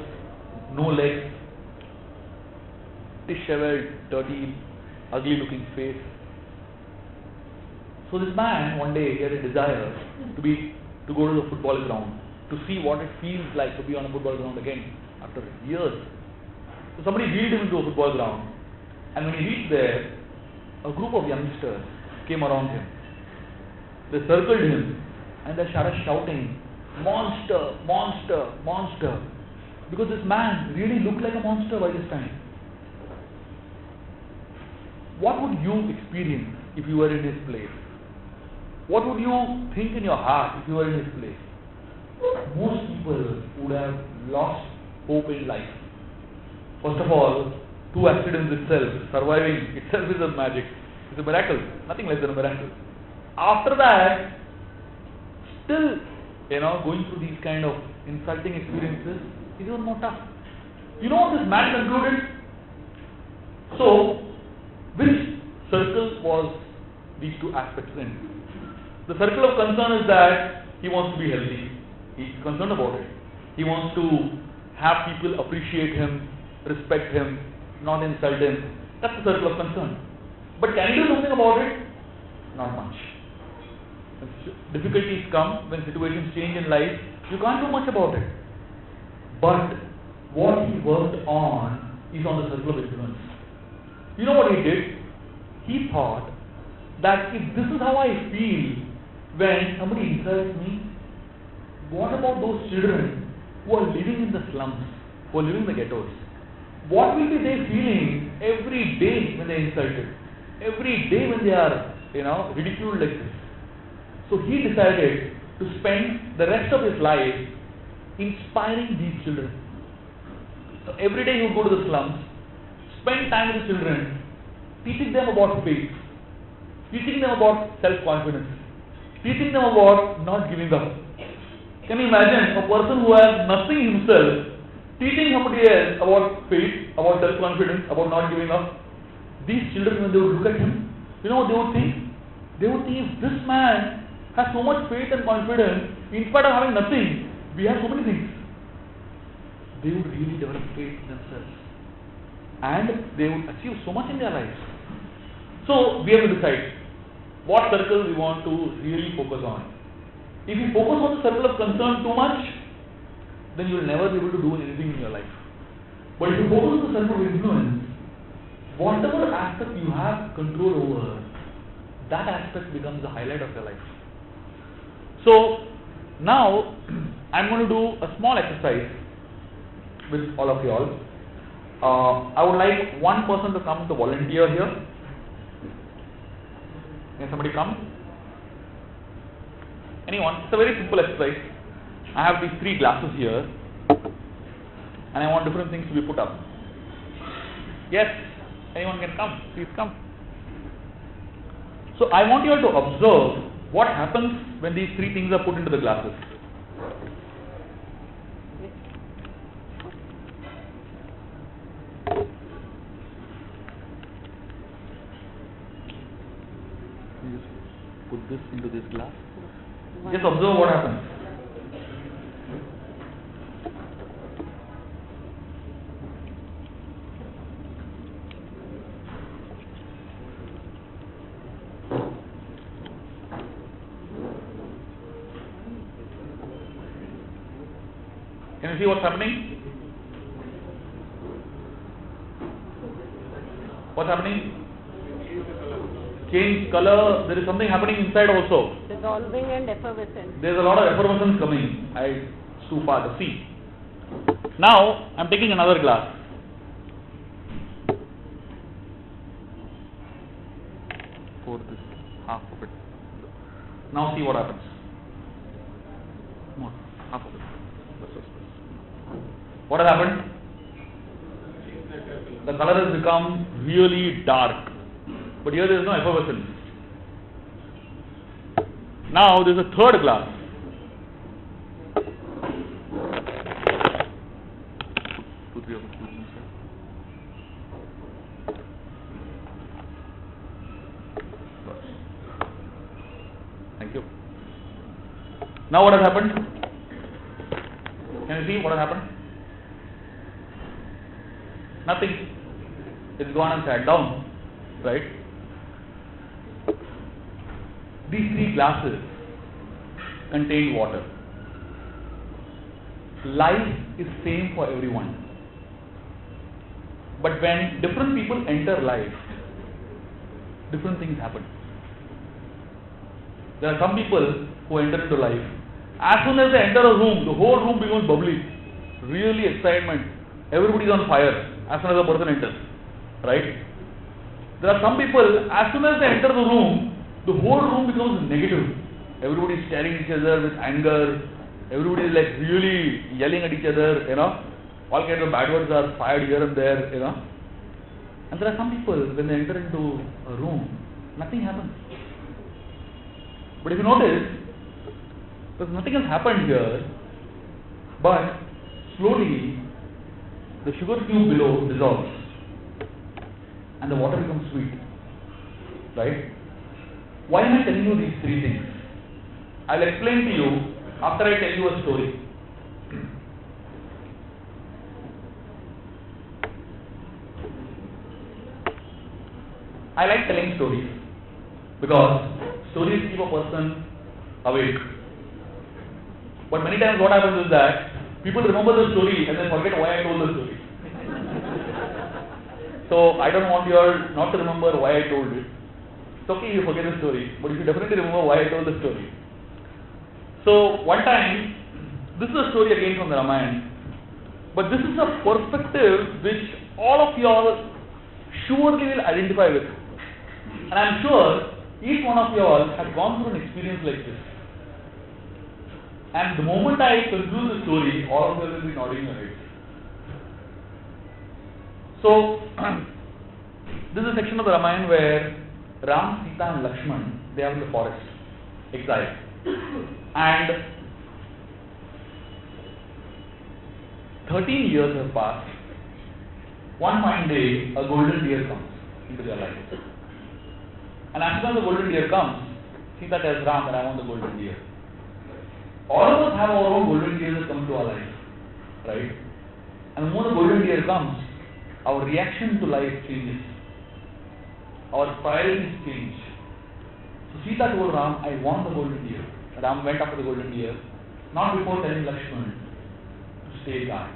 no legs. Disheveled, dirty, ugly looking face. So this man, one day, he had a desire to go to the football ground, to see what it feels like to be on a football ground again after years. So somebody wheeled him into a football ground, and when he reached there, a group of youngsters came around him. They circled him and they started shouting, "Monster, monster, monster," because this man really looked like a monster by this time. What would you experience if you were in his place? What would you think in your heart if you were in his place? Most people would have lost hope in life. First of all, 2 accidents itself, surviving itself is a magic. It's a miracle, nothing less than a miracle. After that, still, going through these kind of insulting experiences is even more tough. You know what this man concluded? So, which circle was these 2 aspects in? The circle of concern is that he wants to be healthy. He's concerned about it. He wants to have people appreciate him, respect him, not insult him. That's the circle of concern. But can you do something about it? Not much. When difficulties come, when situations change in life, you can't do much about it. But what he worked on is on the circle of influence. You know what he did? He thought that if this is how I feel when somebody insults me, what about those children who are living in the slums, who are living in the ghettos? What will be they feeling every day when they are insulted? Every day when they are, ridiculed like this. So he decided to spend the rest of his life inspiring these children. So every day he would go to the slums, spend time with the children, teaching them about faith, teaching them about self-confidence, teaching them about not giving up. Can you imagine a person who has nothing himself teaching somebody else about faith, about self-confidence, about not giving up? These children, when they would look at him, you know what they would think? They would think, if this man has so much faith and confidence, in spite of having nothing, we have so many things. They would really develop faith in themselves. And they would achieve so much in their lives. So, we have to decide what circle we want to really focus on. If you focus on the circle of concern too much, then you will never be able to do anything in your life. But if you focus on the circle of influence, whatever aspect you have control over, that aspect becomes the highlight of your life. So, now I'm going to do a small exercise with all of you all. I would like one person to come to volunteer here. Can somebody come? Anyone? It's a very simple exercise. I have these 3 glasses here, and I want different things to be put up. Yes, anyone can come. Please come. So I want you all to observe what happens when these 3 things are put into the glasses. You just put this into this glass. Just observe what happens. Can you see what's happening? What's happening? Change color. There is something happening inside also. Dissolving and effervescence. There is a lot of effervescence coming. It's too far to see. Now I'm taking another glass. Pour this half of it. Now see what happens. More, half of it. What has happened? The color has become really dark. But here there is no effervescence. Now there is a third glass. Two, three of them inside. Thank you. Now what has happened? Can you see what has happened? Nothing. It's gone and sat down. Right? These 3 glasses contain water. Life is same for everyone. But when different people enter life, different things happen. There are some people who enter into life. As soon as they enter a room, the whole room becomes bubbly. Really excitement. Everybody is on fire as soon as a person enters. Right? There are some people, as soon as they enter the room, the whole room becomes negative. Everybody is staring at each other with anger. Everybody is like really yelling at each other, All kinds of bad words are fired here and there, And there are some people, when they enter into a room, nothing happens. But if you notice, because nothing has happened here, but slowly the sugar cube below dissolves and the water becomes sweet. Right? Why am I telling you these 3 things? I'll explain to you after I tell you a story. I like telling stories because stories keep a person awake. But many times what happens is that people remember the story and then forget why I told the story. So I don't want you all not to remember why I told it. It's okay you forget the story, but you should definitely remember why I told the story. So one time, this is a story again from the Ramayana, but this is a perspective which all of you all surely will identify with. And I am sure each one of you all has gone through an experience like this. And the moment I conclude the story, all of you will be nodding your heads. So, this is a section of the Ramayana where Ram, Sita and Lakshman, they are in the forest, exiled. And 13 years have passed. One fine day, a golden deer comes into their lives. And as soon as the golden deer comes, Sita tells Ram that I want the golden deer. All of us have our own golden deer that come to our life, right? And the moment the golden deer comes, our reaction to life changes. Our priorities change. So Sita told Ram, I want the golden deer. Ram went after the golden deer, not before telling Lakshman to stay guard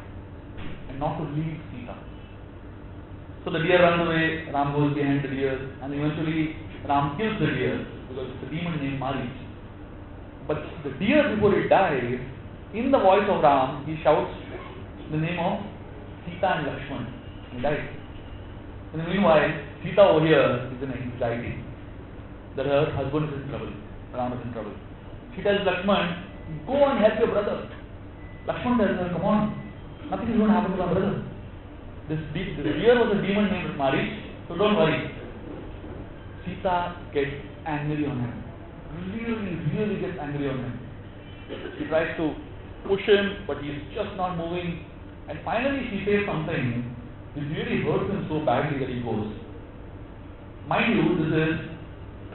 and not to leave Sita. So the deer runs away, Ram goes behind the deer, and eventually Ram kills the deer because it's a demon named Marich. But the deer, before it dies, in the voice of Ram, he shouts the name of Sita and Lakshman. He dies. In the meanwhile, Sita over here is in anxiety that her husband is in trouble. Ram is in trouble. She tells Lakshman, go and help your brother. Lakshman tells her, come on, nothing is going to happen to my brother. This deer was a demon named Marich, so don't worry. Sita gets angry on him. Really gets angry on him. She tries to push him, but he's just not moving. And finally she says something which really hurts him so badly that he goes. Mind you, this is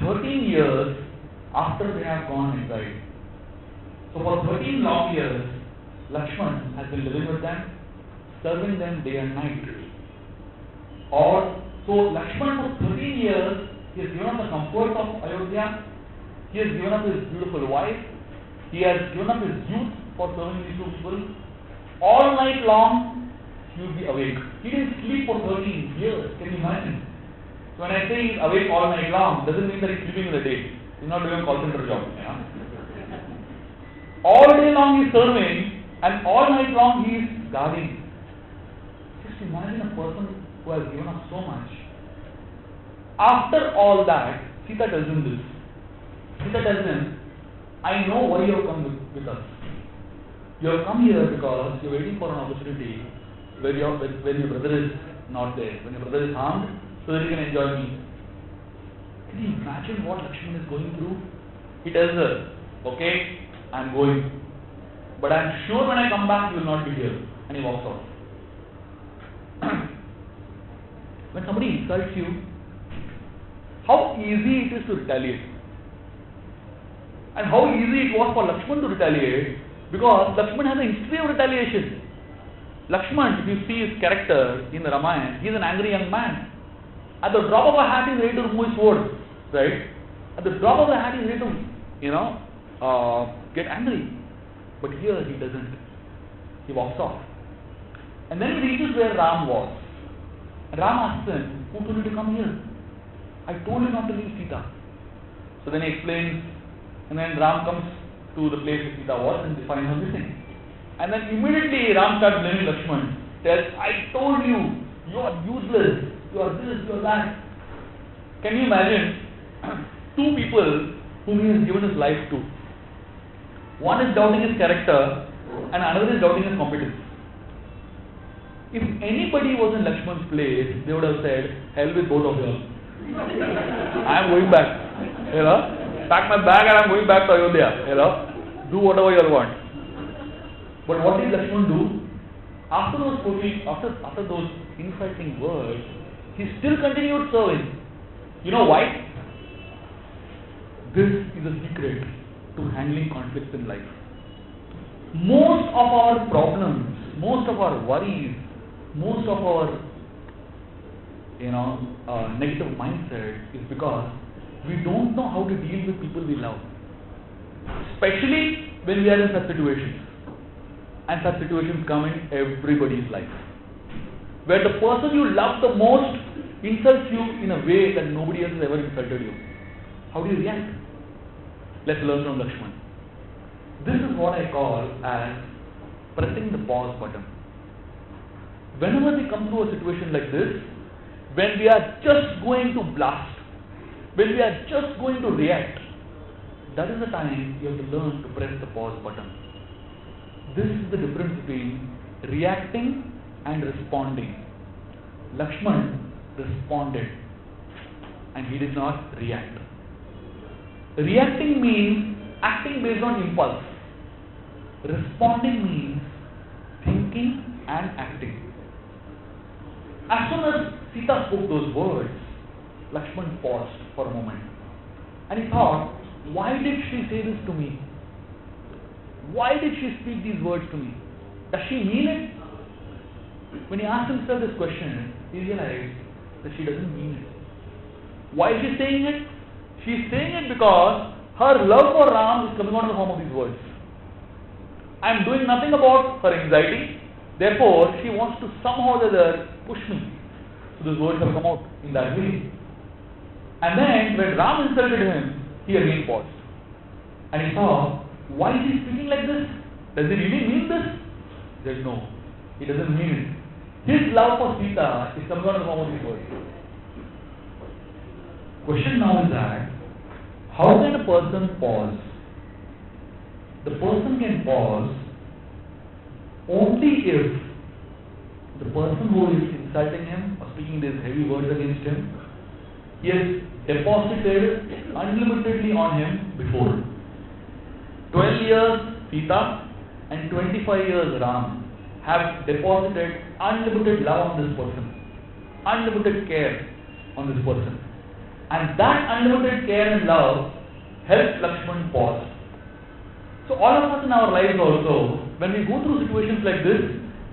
13 years after they have gone exiled. So for 13 long years, Lakshman has been living with them, serving them day and night. So Lakshman for 13 years, he has given up the comfort of Ayodhya, he has given up his beautiful wife, he has given up his youth for serving these two people. All night long, he would be awake. He didn't sleep for 13 years, can you imagine? So when I say he's awake all night long, doesn't mean that he's sleeping in the day. He's not doing a call center job. All day long he's serving, and all night long he is guarding. Just imagine a person who has given up so much. After all that, Sita tells him this. Sita tells him, I know why you have come with us. You have come here because you are waiting for an opportunity when your brother is not there, when your brother is harmed, so that you can enjoy me. Can you imagine what Lakshman is going through? He tells her, okay, I am going, but I am sure when I come back you will not be here. And he walks off. When somebody insults you, how easy it is to retaliate. And how easy it was for Lakshman to retaliate, because Lakshman has a history of retaliation. Lakshman, if you see his character in the Ramayana, he is an angry young man. At the drop of a hat, he is ready to remove his sword, right? At the drop of a hat, he is ready to, get angry. But here he doesn't. He walks off. And then he reaches where Ram was. And Ram asks him, who told you to come here? I told you not to leave Sita. So then he explains, and then Ram comes to the place where Sita was and they find her missing. And then immediately Ram starts blaming Lakshman. Says, I told you, you are useless, you are this, you are that. Can you imagine two people whom he has given his life to? One is doubting his character and another is doubting his competence. If anybody was in Lakshman's place, they would have said, hell with both of you. I am going back. Pack my bag and I am going back to Ayodhya. Do whatever you want. But what did Lakshman do? After those insulting words, he still continued serving. You know why? This is a secret to handling conflicts in life. Most of our problems, most of our worries, most of our negative mindset is because we don't know how to deal with people we love, especially when we are in such situations. And such situations come in everybody's life, where the person you love the most insults you in a way that nobody else has ever insulted you. How do you react? Let's learn from Lakshman. This is what I call as pressing the pause button. Whenever we come to a situation like this, when we are just going to blast, when we are just going to react, that is the time you have to learn to press the pause button. This is the difference between reacting and responding. Lakshman responded and he did not react. Reacting means acting based on impulse. Responding means thinking and acting. As soon as Sita spoke those words, Lakshman paused for a moment and he thought, why did she say this to me? Why did she speak these words to me? Does she mean it? When he asked himself this question, he realized that she doesn't mean it. Why is she saying it? She is saying it because her love for Ram is coming out in the form of these words. I am doing nothing about her anxiety, therefore she wants to somehow or other push me. So those words have come out in that way. And then when Ram insulted him, he again paused. And he saw, why is he speaking like this? Does he really mean this? He said, no, he doesn't mean it. His love for Sita is coming out in the form of these words. Question now is that, how can a person pause? The person can pause only if the person who is insulting him or speaking these heavy words against him, he has deposited unlimitedly on him before. 12 years Sita and 25 years Ram have deposited unlimited love on this person, unlimited care on this person. And that unlimited care and love helps Lakshman pause. So all of us in our lives also, when we go through situations like this,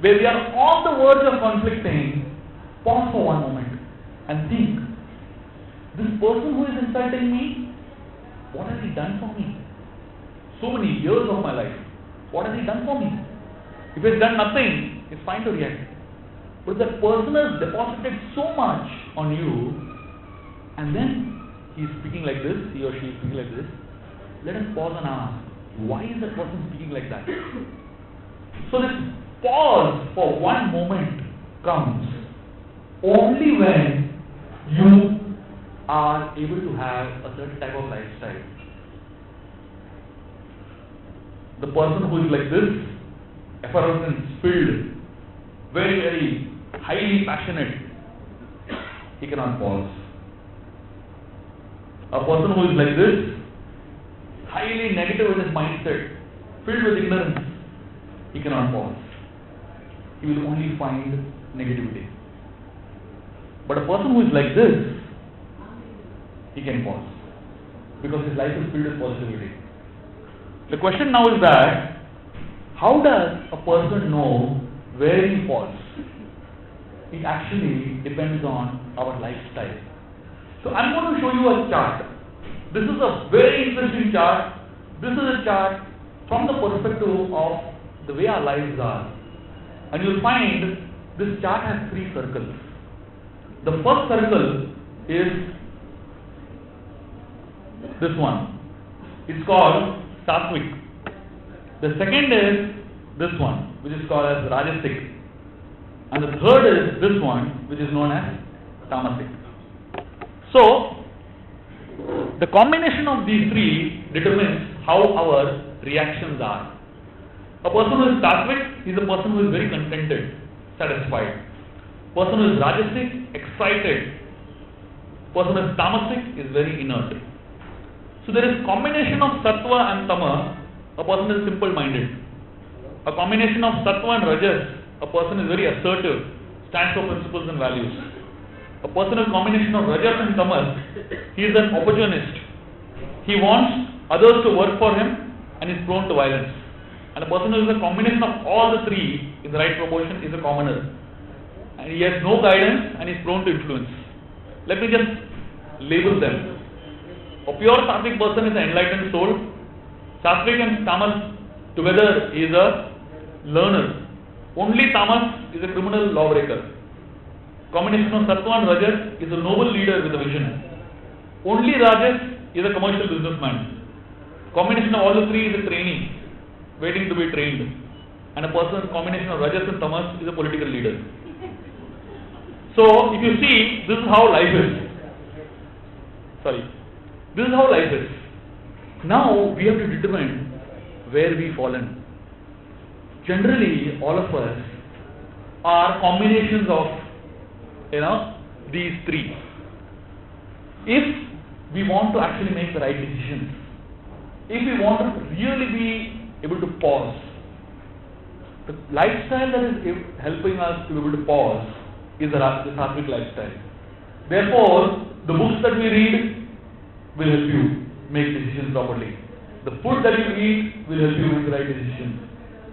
where we are on the verge of conflicting, pause for one moment and think, this person who is insulting me, what has he done for me? So many years of my life, what has he done for me? If he has done nothing, it's fine to react. But that person has deposited so much on you, and then he is speaking like this, he or she is speaking like this, let us pause and ask, why is that person speaking like that? So this pause for one moment comes only when you are able to have a certain type of lifestyle. The person who is like this, effervescence filled, very, very highly passionate, he cannot pause. A person who is like this, highly negative in his mindset, filled with ignorance, he cannot pause. He will only find negativity. But a person who is like this, he can pause, because his life is filled with positivity. The question now is that, how does a person know where he falls? It actually depends on our lifestyle. So I'm going to show you a chart. This is a very interesting chart. This is a chart from the perspective of the way our lives are. And you'll find this chart has 3 circles. The first circle is this one. It's called Sattvic. The second is this one, which is called as Rajasic. And the third is this one, which is known as Tamasic. So, the combination of these 3 determines how our reactions are. A person who is Sattvic is a person who is very contented, satisfied. Person who is Rajasic, excited. Person who is Tamasic is very inert. So there is combination of Sattva and Tama, a person is simple-minded. A combination of Sattva and Rajas, a person is very assertive, stands for principles and values. A person with combination of Rajas and Tamas, he is an opportunist. He wants others to work for him and is prone to violence. And a person who is a combination of all the 3 in the right proportion is a commoner. and he has no guidance and is prone to influence. Let me just label them. A pure sattvic person is an enlightened soul. Sattvic and tamas together is a learner. Only tamas is a criminal lawbreaker. Combination of sattva and rajas is a noble leader with a vision. Only rajas is a commercial businessman. Combination of all the three is a trainee waiting to be trained. And a person, combination of rajas and tamas is a political leader. So, if you see, this is how life is. This is how life is. Now, we have to determine where we fallen. Generally, all of us are combinations of, these three. If we want to actually make the right decisions, if we want to really be able to pause, the lifestyle that is helping us to be able to pause is the sattvic lifestyle. Therefore, the books that we read will help you make decisions properly. The food that you eat will help you make the right decisions.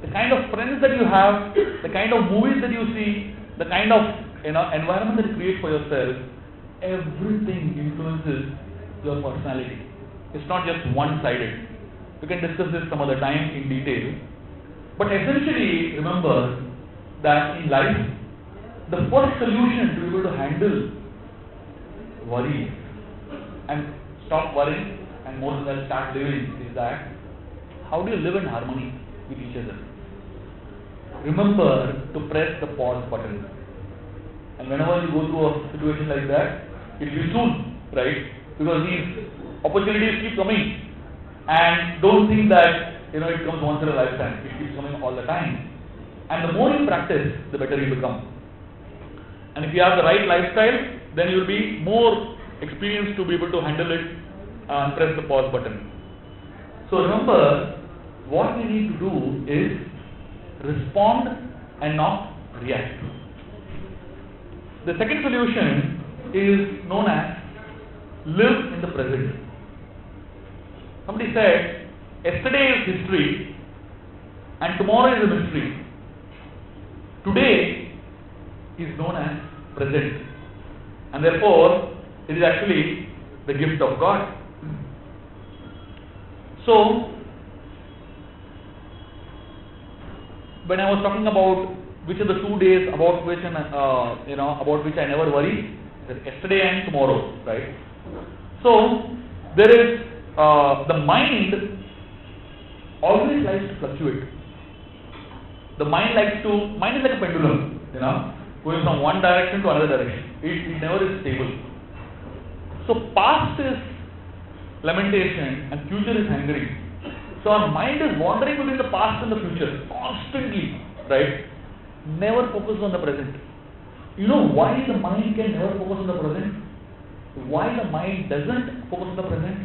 The kind of friends that you have, the kind of movies that you see, the kind of environment that you create for yourself, everything influences your personality. It's not just one-sided. We can discuss this some other time in detail. But essentially, remember that in life, the first solution to be able to handle worry and stop worrying and more than that start living is that how do you live in harmony with each other? Remember to press the pause button. And whenever you go through a situation like that, it will be soon, right? Because these opportunities keep coming. And don't think that it comes once in a lifetime. It keeps coming all the time. And the more you practice, the better you become. And if you have the right lifestyle, then you will be more experienced to be able to handle it and press the pause button. So remember, what we need to do is respond and not react. The second solution is known as live in the present. Somebody said, yesterday is history and tomorrow is a mystery. Today is known as present, and therefore it is actually the gift of God. So, when I was talking about which are the 2 days about which I never worry, yesterday and tomorrow, right? So there is the mind always likes to fluctuate. The mind is like a pendulum, going from one direction to another direction. It never is stable. So past is lamentation and future is hungering. So our mind is wandering between the past and the future constantly, right? Never focus on the present. You know why the mind can never focus on the present? Why the mind doesn't focus on the present?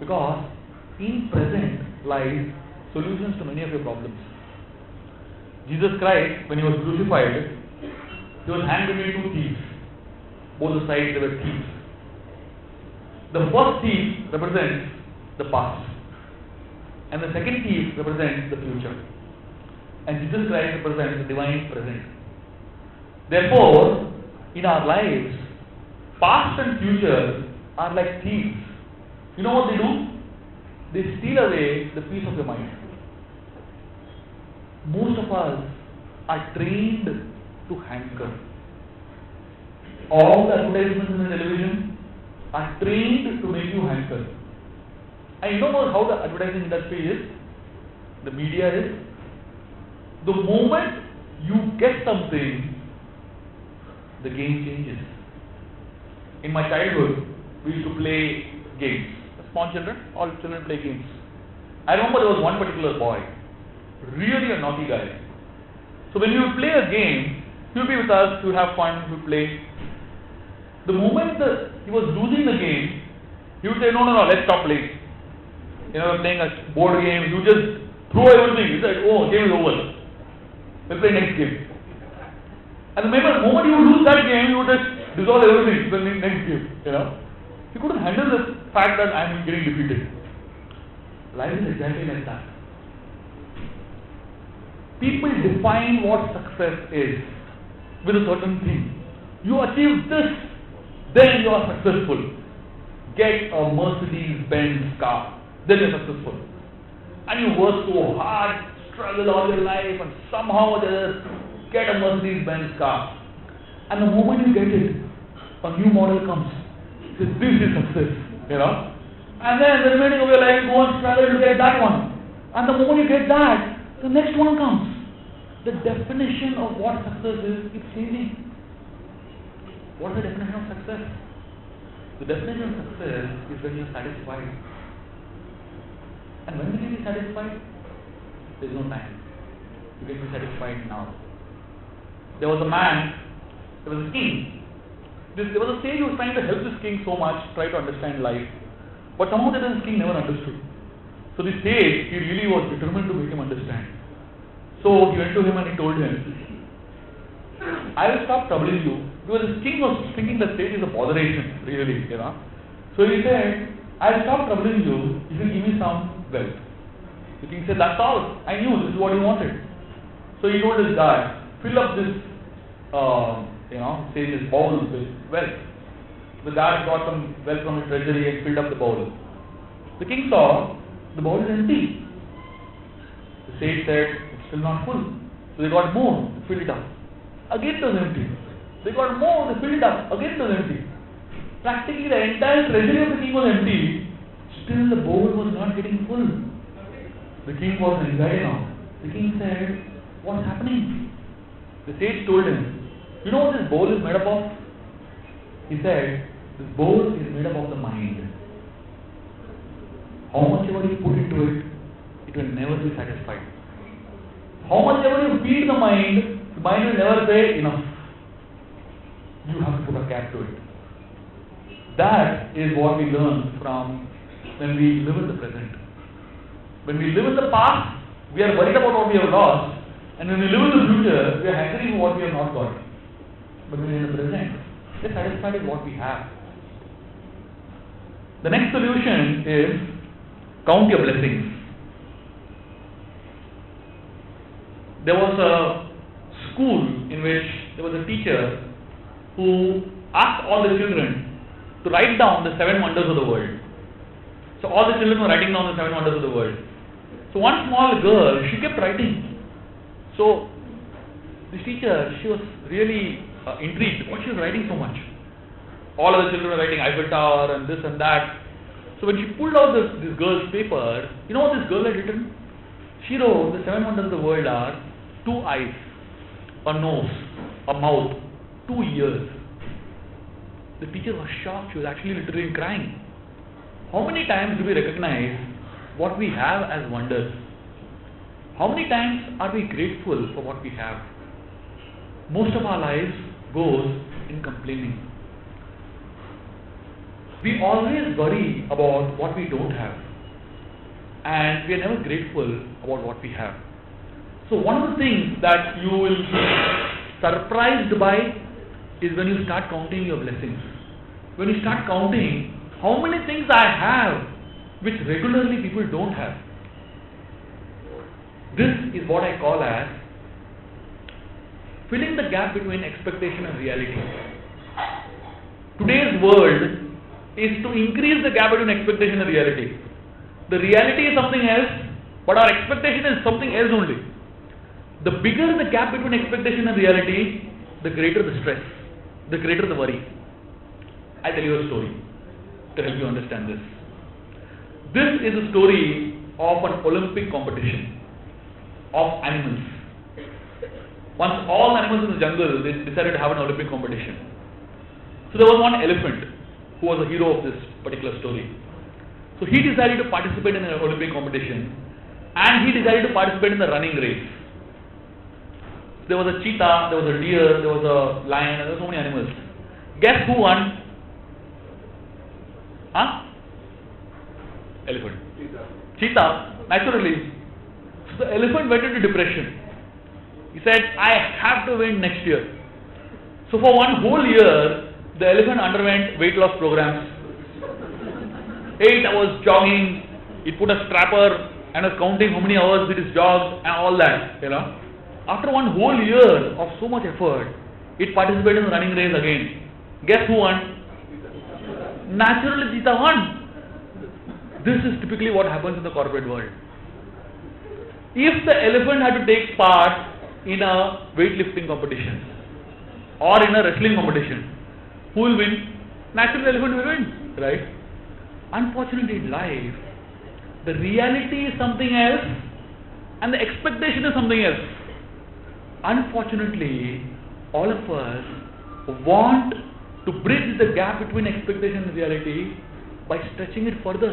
Because in present lies solutions to many of your problems. Jesus Christ, when he was crucified, he was hanged between 2 thieves. Both the sides there were thieves. The first thief represents the past, and the second thief represents the future. And Jesus Christ represents the divine present. Therefore, in our lives, past and future are like thieves. You know what they do? They steal away the peace of your mind. Most of us are trained to hanker. All the advertisements in the television are trained to make you hanker. And you know how the advertising industry is? The media is? The moment you get something, the game changes. In my childhood, we used to play games. Small children, all children play games. I remember there was one particular boy, really a naughty guy. So when you would play a game, he would be with us, he would have fun, he would play. The moment he was losing the game, he would say, no, let's stop playing. We're playing a board game, he would just throw everything. He said, oh, game is over. We'll play next game. And the moment you lose that game, you would just dissolve everything to the next game. He couldn't handle the fact that I'm getting defeated. Life is exactly like that. People define what success is with a certain thing. You achieve this, then you are successful. Get a Mercedes-Benz car, then you are successful. And you work so hard, struggle all your life, and somehow just get a Mercedes-Benz car. And the moment you get it, a new model comes. So this is success, you know. And then the remaining of your life, you go and struggle to get that one. And the moment you get that, the next one comes. The definition of what success is, it's changing. What is the definition of success? The definition of success is when you are satisfied. And when will you be satisfied? There is no time. You can be satisfied now. There was a man, there was a king. There was a sage who was trying to help this king so much, try to understand life. But somehow this king never understood. So this sage, he really was determined to make him understand. So he went to him and he told him, I will stop troubling you. Because this king was thinking that sage is a botheration, really, you know. So he said, I will stop troubling you if you give me some wealth. The king said, that's all. I knew this is what you wanted. So he told his guy, fill up this, sage's bowl with wealth. The guard got some wealth from the treasury and filled up the bowl. The king saw the bowl is empty. The sage said, it's still not full. So they got more, filled it up. Again it was empty. They got more, they filled it up. Again it was empty. Practically the entire treasury of the king was empty. Still the bowl was not getting full. The king was anxiety now. The king said, what's happening? The sage told him, you know what this bowl is made up of? He said, this bowl is made up of the mind. How much ever you put into it, it will never be satisfied. How much ever you feed the mind will never say enough. You have to put a cap to it. That is what we learn from when we live in the present. When we live in the past, we are worried about what we have lost, and when we live in the future, we are happy with what we have not got. But when we are in the present, we are satisfied with what we have. The next solution is count your blessings. There was a school in which there was a teacher who asked all the children to write down the 7 wonders of the world. So all the children were writing down the 7 wonders of the world. So one small girl, she kept writing. So this teacher, she was really intrigued. Why she was writing so much? All of the children were writing Eiffel Tower and this and that. So when she pulled out this girl's paper, you know what this girl had written? She wrote the 7 wonders of the world are 2 eyes, a nose, a mouth, 2 ears. The teacher was shocked. She was actually literally crying. How many times do we recognize what we have as wonders? How many times are we grateful for what we have? Most of our lives goes in complaining. We always worry about what we don't have, and we are never grateful about what we have. So one of the things that you will be surprised by is when you start counting your blessings. When you start counting how many things I have which regularly people don't have. This is what I call as filling the gap between expectation and reality. Today's world is to increase the gap between expectation and reality. The reality is something else, but our expectation is something else only. The bigger the gap between expectation and reality, the greater the stress, the greater the worry. I'll tell you a story to help you understand this. This is a story of an Olympic competition of animals. Once all animals in the jungle, they decided to have an Olympic competition. So there was one elephant who was the hero of this particular story. So he decided to participate in an Olympic competition, and he decided to participate in the running race. There was a cheetah, there was a deer, there was a lion, and there were so many animals. Guess who won? Elephant. Cheetah, naturally. So the elephant went into depression. He said, I have to win next year. So for one whole year, the elephant underwent weight loss programs. 8 hours jogging, he put a strapper and was counting how many hours it is jogged and all that, After one whole year of so much effort, it participated in the running race again. Guess who won? Naturally, cheetah won. This is typically what happens in the corporate world. If the elephant had to take part in a weightlifting competition or in a wrestling competition, who will win? Naturally, the elephant will win, right? Unfortunately, in life, the reality is something else and the expectation is something else. Unfortunately, all of us want to bridge the gap between expectation and reality by stretching it further.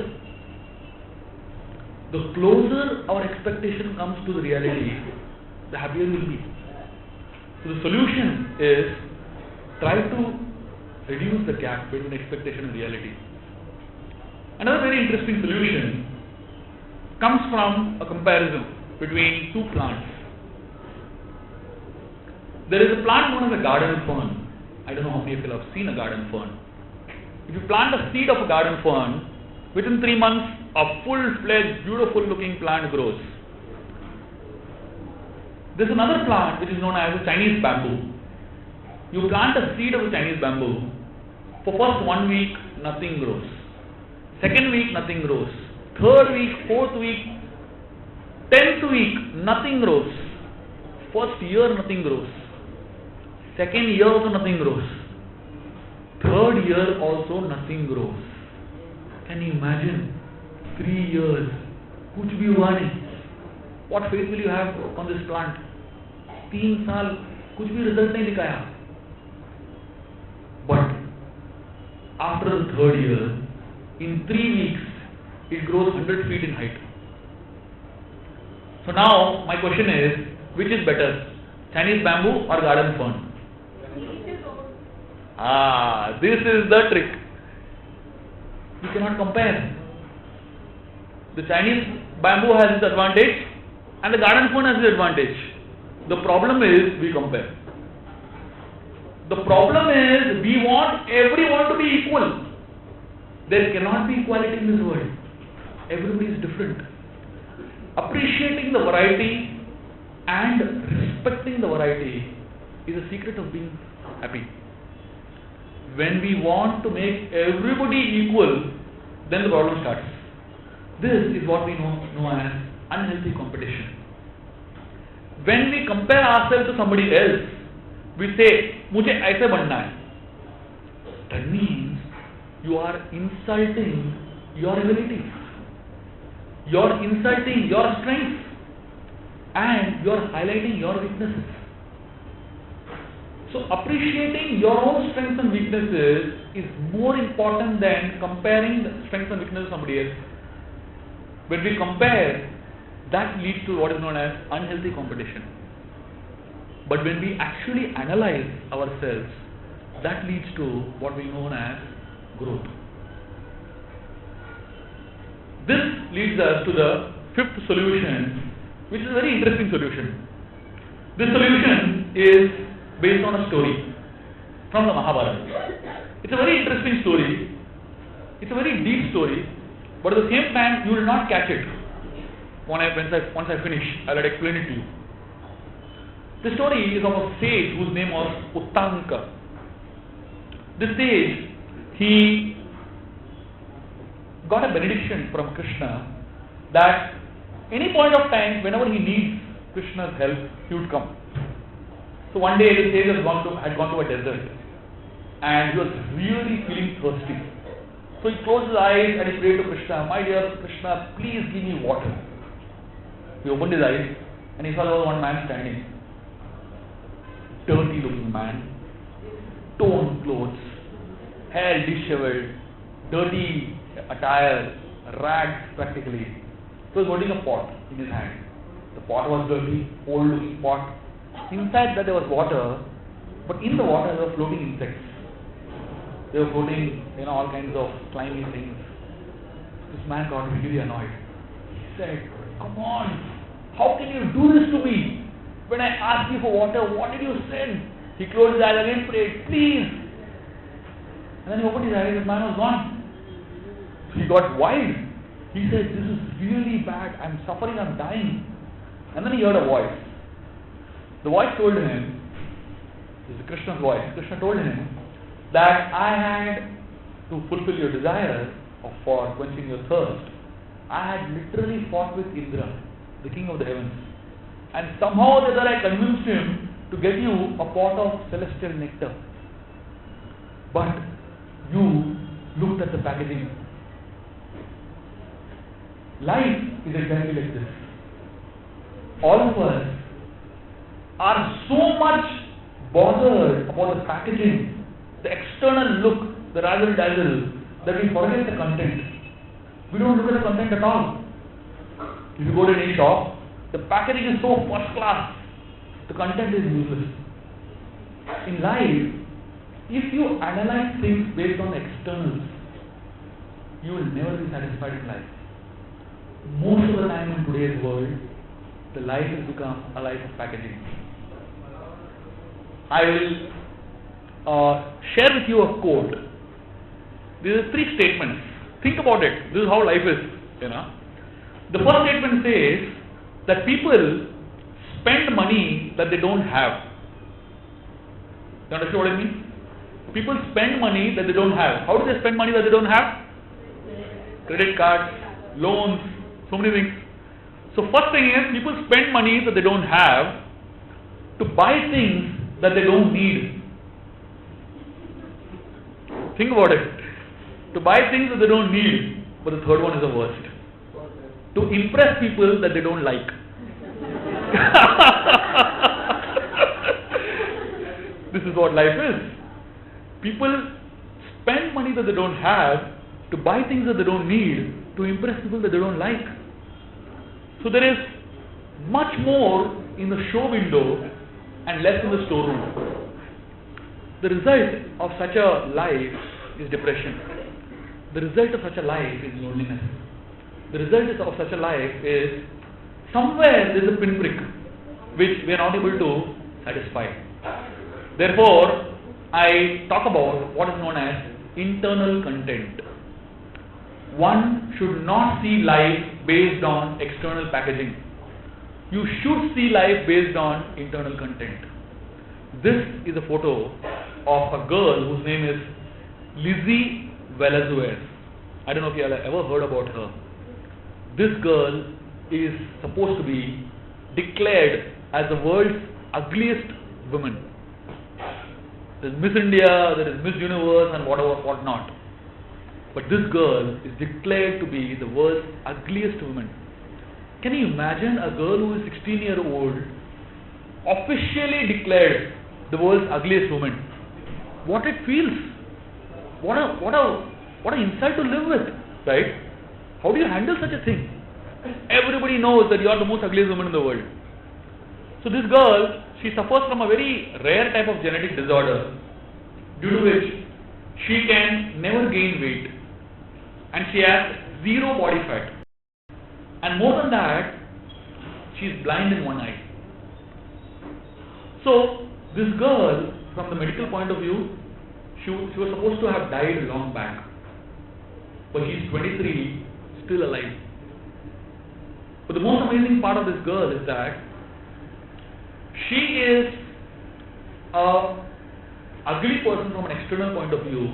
The closer our expectation comes to the reality, the happier we'll be. So the solution is try to reduce the gap between expectation and reality. Another very interesting solution comes from a comparison between two plants. There is a plant known as a garden fern. I don't know how many of you have seen a garden fern. If you plant a seed of a garden fern, within 3 months, a full-fledged, beautiful-looking plant grows. There is another plant which is known as a Chinese bamboo. You plant a seed of a Chinese bamboo. For first 1 week, nothing grows. Second week, nothing grows. Third week, fourth week, 10th week, nothing grows. First year, nothing grows. Second year also nothing grows. Third year also nothing grows. Can you imagine? 3 years. कुछ भी हुआ नहीं. What faith will you have on this plant? 3 साल कुछ भी result नहीं दिखाया. But after the third year, in 3 weeks, it grows 100 feet in height. So now my question is, which is better, Chinese bamboo or garden fern? This is the trick. You cannot compare. The Chinese bamboo has its advantage and the garden fern has its advantage. The problem is we compare. The problem is we want everyone to be equal. There cannot be equality in this world. Everybody is different. Appreciating the variety and respecting the variety is a secret of being happy. When we want to make everybody equal, then the problem starts. This is what we know as unhealthy competition. When we compare ourselves to somebody else, we say, मुझे ऐसे बनना है. That means you are insulting your abilities. You are insulting your strengths and you are highlighting your weaknesses. So appreciating your own strengths and weaknesses is more important than comparing the strengths and weaknesses of somebody else. When we compare, that leads to what is known as unhealthy competition. But when we actually analyze ourselves, that leads to what we know as growth. This leads us to the fifth solution, which is a very interesting solution. This solution is based on a story from the Mahabharata. It's a very interesting story. It's a very deep story, but at the same time, you will not catch it. Once I finish, I will explain it to you. The story is of a sage whose name was Uttanka. This sage, he got a benediction from Krishna that any point of time, whenever he needs Krishna's help, he would come. So one day the sage had gone to a desert and he was really feeling thirsty. So he closed his eyes and he prayed to Krishna, "My dear Krishna, please give me water." He opened his eyes and he saw there was one man standing. Dirty looking man, torn clothes, hair disheveled, dirty attire, rags practically. So he was holding a pot in his hand. The pot was dirty, old looking pot. Inside that there was water, but in the water there were floating insects. They were floating, all kinds of slimy things. This man got really annoyed. He said, "Come on, how can you do this to me? When I asked you for water, what did you send?" He closed his eyes again, prayed, "Please." And then he opened his eyes, the man was gone. He got wild. He said, "This is really bad. I'm suffering, I'm dying." And then he heard a voice. The voice told him, This is Krishna's voice. Krishna told him that I had to fulfill your desire for quenching your thirst. I had literally fought with Indra, the king of the heavens. And somehow or other I convinced him to get you a pot of celestial nectar. But you looked at the packaging. Life is exactly like this. All of us are so much bothered about the packaging, the external look, the razzle dazzle, that we forget the content. We don't look at the content at all. If you go to any shop, the packaging is so first class, the content is useless. In life, if you analyze things based on externals, you will never be satisfied in life. Most of the time in today's world, the life has become a life of packaging. I will share with you a quote. These are 3 statements. Think about it. This is how life is. The first statement says that people spend money that they don't have. You understand what I mean? People spend money that they don't have. How do they spend money that they don't have? Credit cards, loans, so many things. So first thing is, people spend money that they don't have to buy things that they don't need. Think about it. To buy things that they don't need. But the third one is the worst. To impress people that they don't like. This is what life is. People spend money that they don't have to buy things that they don't need to impress people that they don't like. So there is much more in the show window and less in the storeroom. The result of such a life is depression. The result of such a life is loneliness. The result of such a life is somewhere there is a pinprick which we are not able to satisfy. Therefore, I talk about what is known as internal content. One should not see life based on external packaging. You should see life based on internal content. This is a photo of a girl whose name is Lizzie Velasquez. I don't know if you have ever heard about her. This girl is supposed to be declared as the world's ugliest woman. There is Miss India, there is Miss Universe and whatnot. But this girl is declared to be the world's ugliest woman. Can you imagine a girl who is 16-year-old officially declared the world's ugliest woman? What it feels? What an insult to live with, right? How do you handle such a thing? Everybody knows that you are the most ugliest woman in the world. So this girl, she suffers from a very rare type of genetic disorder, due to which she can never gain weight, and she has 0 body fat, and more than that, she is blind in one eye. So this girl, from the medical point of view, she was supposed to have died long back, but she is 23, still alive. But the most amazing part of this girl is that she is a ugly person from an external point of view,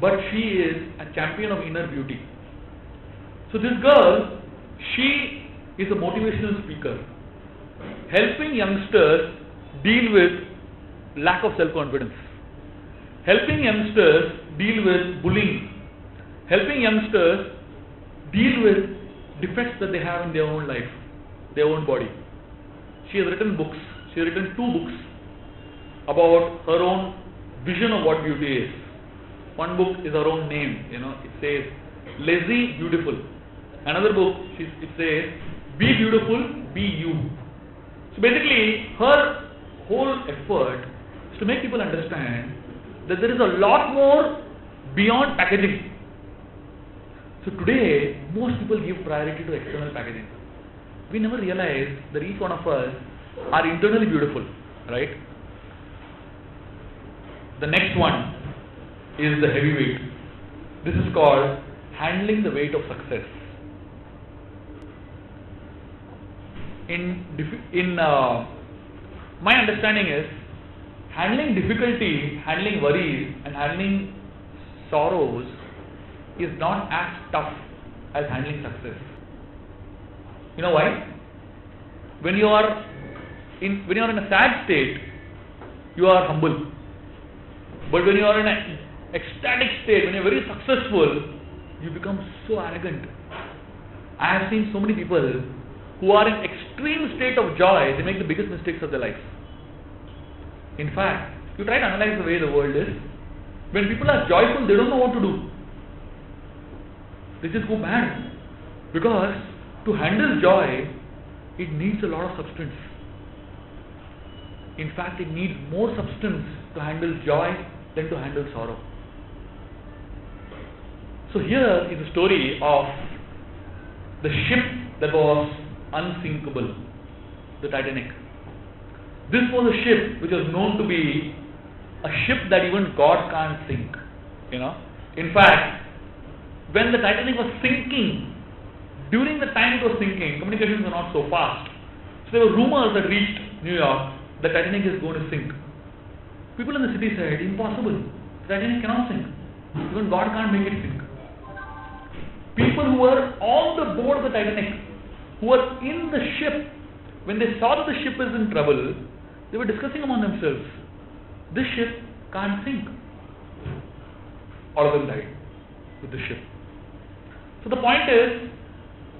but she is a champion of inner beauty. So this girl, she is a motivational speaker, helping youngsters deal with lack of self-confidence, helping youngsters deal with bullying, helping youngsters deal with defects that they have in their own life, their own body. She has written books. She has written 2 books about her own vision of what beauty is. One book is her own name, it says Lazy Beautiful. Another book, it says Be Beautiful, Be You. So basically, her whole effort is to make people understand that there is a lot more beyond packaging. So today, most people give priority to external packaging. We never realize that each one of us are internally beautiful, right? The next one is the heavyweight. This is called handling the weight of success. In my understanding is, handling difficulty, handling worries, and handling sorrows is not as tough as handling success. You know why? When you are in a sad state, you are humble. But when you are in an ecstatic state, when you are very successful, you become so arrogant. I have seen so many people who are in extreme state of joy, they make the biggest mistakes of their life. In fact, you try to analyze the way the world is. When people are joyful, they don't know what to do. They just go mad. Because to handle joy, it needs a lot of substance. In fact, it needs more substance to handle joy than to handle sorrow. So here is the story of the ship that was unsinkable, the Titanic. This was a ship which was known to be a ship that even God can't sink. In fact, when the Titanic was sinking, during the time it was sinking, communications were not so fast. So there were rumors that reached New York the Titanic is going to sink. People in the city said, impossible. The Titanic cannot sink. Even God can't make it sink. People who were on the board of the Titanic, who were in the ship, when they saw that the ship is in trouble, they were discussing among themselves, this ship can't sink. All of them died with the ship. So the point is,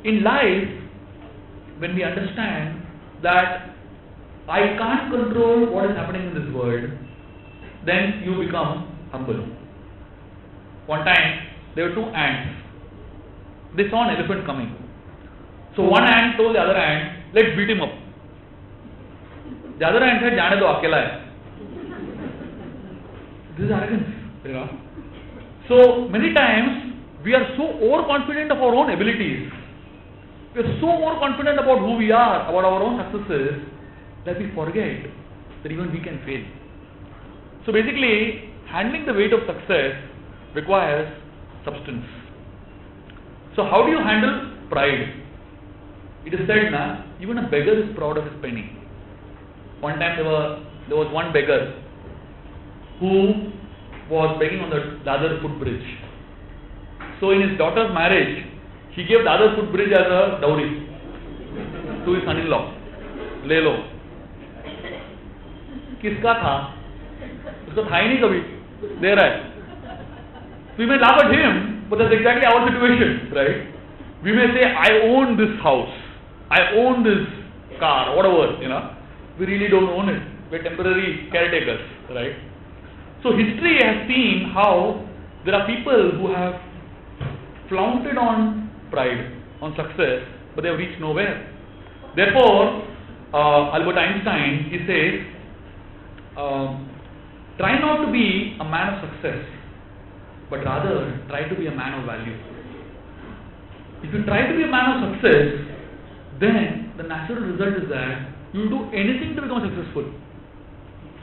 in life, when we understand that I can't control what is happening in this world, then you become humble. One time, there were two ants. They saw an elephant coming. So one ant told the other ant, let's beat him up. The other ant said, jaane do, akela hai. This is arrogance. So many times, we are so overconfident of our own abilities. We are so overconfident about who we are, about our own successes, that we forget that even we can fail. So basically, handling the weight of success requires substance. So how do you handle pride? It is said now, even a beggar is proud of his penny. One time there was one beggar who was begging on the Dadar footbridge. So in his daughter's marriage, he gave the other footbridge as a dowry to his son-in-law. ले लो. किसका था? उसका था ही नहीं कभी. दे रहा है. We may laugh at him, but that's exactly our situation, right? We may say, I own this house, I own this car, whatever, We really don't own it. We're temporary caretakers, right? So history has seen how there are people who have flaunted on pride, on success, but they have reached nowhere. Therefore, Albert Einstein, he says, try not to be a man of success, but rather try to be a man of value. If you try to be a man of success, then the natural result is that you will do anything to become successful.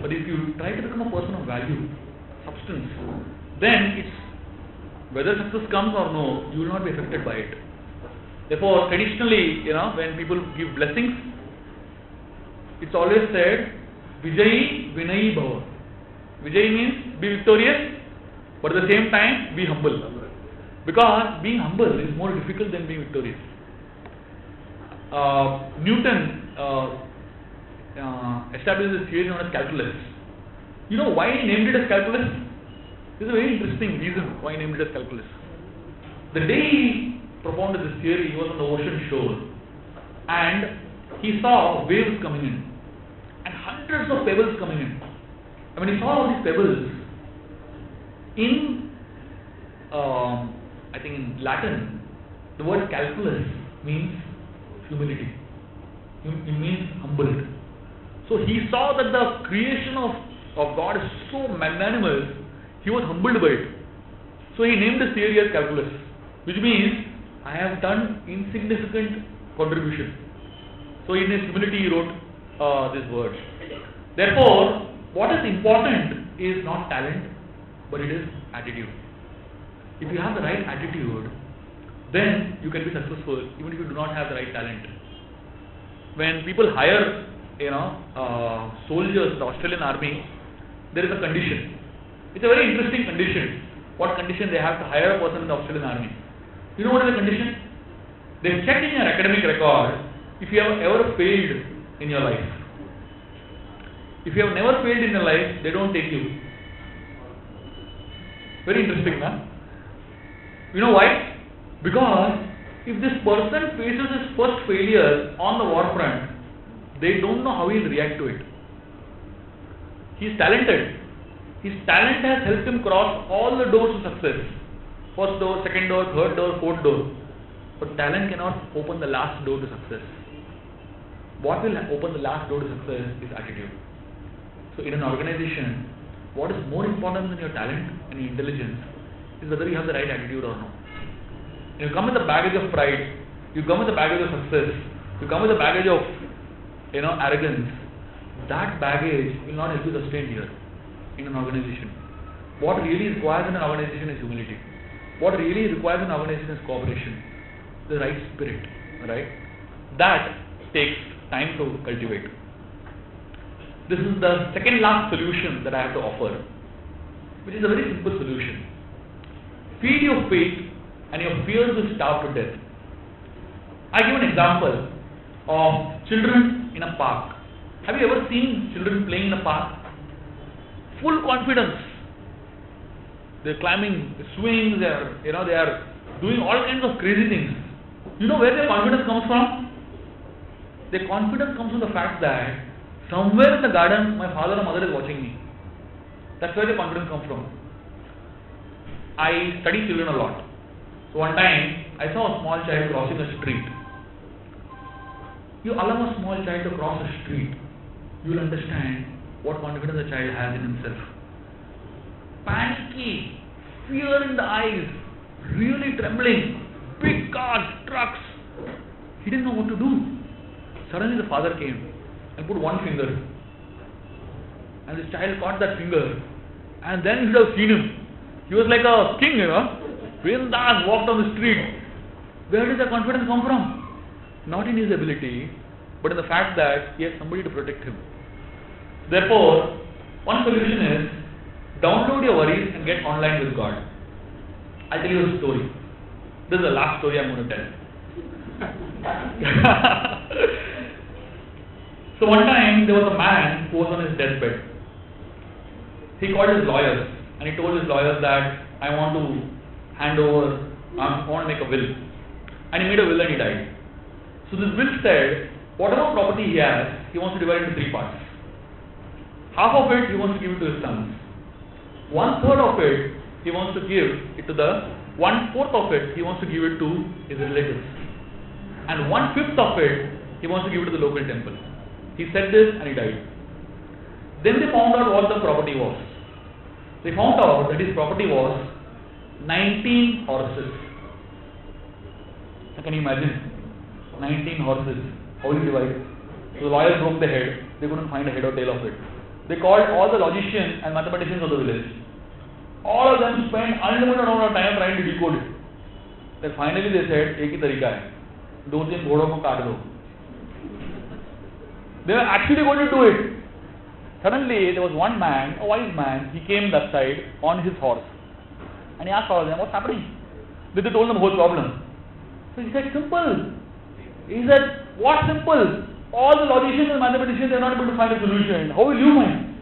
But if you try to become a person of value, substance, then it's whether success comes or no, you will not be affected by it. Therefore, traditionally, when people give blessings, it's always said, Vijayi Vinayi Bhava. Vijayi means be victorious, but at the same time be humble. Because being humble is more difficult than being victorious. Newton established this theory known as calculus. You know why he named it as calculus? There's a very interesting reason why he named it as calculus. The day he propounded this theory, he was on the ocean shore and he saw waves coming in and hundreds of pebbles coming in. And when he saw all these pebbles, in I think in Latin, the word calculus means humility. It means humbled. So he saw that the creation of God is so magnanimous, he was humbled by it. So he named his theory as calculus, which means I have done insignificant contribution. So in his humility he wrote this word. Therefore, what is important is not talent, but it is attitude. If you have the right attitude, then you can be successful even if you do not have the right talent. When people hire soldiers, the Australian army, there is a condition. It's a very interesting condition. What condition? They have to hire a person in the Australian army. You know what is the condition? They check in your academic record if you have ever failed in your life. If you have never failed in your life, they don't take you. Very interesting, huh? You know why? Because if this person faces his first failure on the war front, they don't know how he will react to it. He is talented. His talent has helped him cross all the doors to success. First door, second door, third door, fourth door. But talent cannot open the last door to success. What will open the last door to success is attitude. So in an organization, what is more important than your talent and your intelligence is whether you have the right attitude or not. You come with the baggage of pride, you come with the baggage of success, you come with the baggage of arrogance. That baggage will not help you sustain here in an organization. What really requires in an organization is humility. What really requires in an organization is cooperation, the right spirit, right? That takes time to cultivate. This is the second last solution that I have to offer, which is a very simple solution. Feed your faith and your fears will starve to death. I give an example of children in a park. Have you ever seen children playing in a park? Full confidence. They're climbing swings, they are doing all kinds of crazy things. You know where their confidence comes from? Their confidence comes from the fact that somewhere in the garden my father or mother is watching me. That's where their confidence comes from. I study children a lot. So one time I saw a small child crossing a street. You allow a small child to cross a street, you will understand what confidence the child has in himself. Panicky, fear in the eyes, really trembling, big cars, trucks. He didn't know what to do. Suddenly the father came and put one finger. And this child caught that finger. And then you should have seen him. He was like a king, Bindas walked on the street. Where did the confidence come from? Not in his ability, but in the fact that he has somebody to protect him. Therefore, one solution is download your worries and get online with God. I'll tell you a story. This is the last story I'm going to tell. So one time there was a man who was on his deathbed. He called his lawyers and he told his lawyers that I want to make a will. And he made a will and he died. So this will said, whatever property he has, he wants to divide it into three parts. Half of it he wants to give it to his sons. 1/3 of it he wants to give it to 1/4 of it he wants to give it to his relatives. And 1/5 of it he wants to give it to the local temple. He said this and he died. Then they found out what the property was. They found out that his property was 19 horses. Can you imagine? 19 horses. How will you divide? So the lawyers broke their head. They couldn't find a head or tail of it. They called all the logicians and mathematicians of the village. All of them spent unlimited amount of time trying to decode it. Then finally they said, एक ही तरीका है, 2-3 घोड़ों को काट दो. They were actually going to do it. Suddenly there was one man, a wise man, he came that side on his horse. And he asked all of them, what's happening? They told them the whole problem. So he said, simple. He said, what simple? All the logicians and mathematicians are not able to find a solution. How will you find?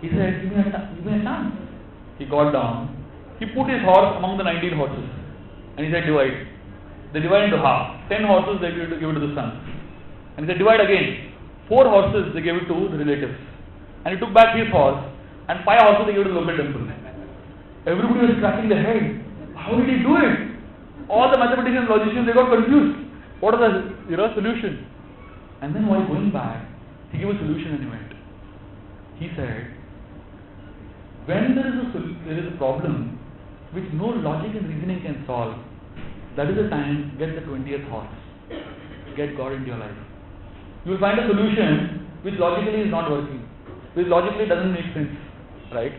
He said, give me a chance. He got down. He put his horse among the 19 horses. And he said, divide. They divided into half. 10 horses they give it to the sons. And he said, divide again. 4 horses they gave it to the relatives. And he took back his horse. And 5 horses they gave it to the local temple. Everybody was scratching their head. How did he do it? All the mathematicians and logicians, they got confused. What is the solution? And then while going back, he gave a solution and he went. He said, when there is a problem which no logic and reasoning can solve, that is the time, get the 20th horse. Get God into your life. You will find a solution which logically is not working, which logically doesn't make sense, right?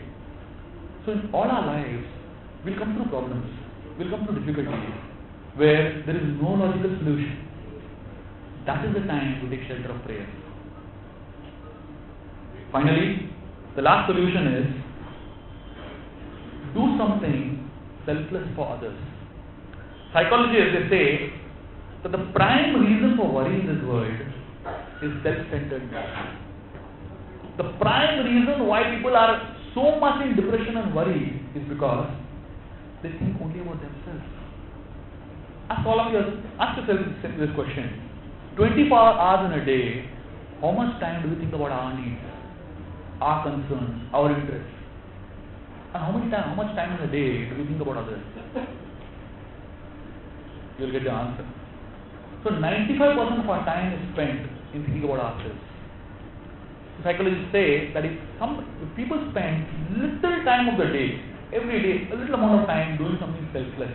So in all our lives, we'll come through problems, we'll come through difficulties, where there is no logical solution. That is the time to take shelter of prayer. Finally, The last solution is do something selfless for others. Psychologists, they say that the prime reason for worry in this world is self-centeredness. The prime reason why people are so much in depression and worry is because they think only about themselves. Ask all of you, ask yourself this question. 24 hours in a day, how much time do we think about our needs, our concerns, our interests? And how much time in a day do we think about others? You'll get the answer. So 95% of our time is spent in thinking about ourselves. Psychologists say that if people spend little time of the day, every day, a little amount of time doing something selfless,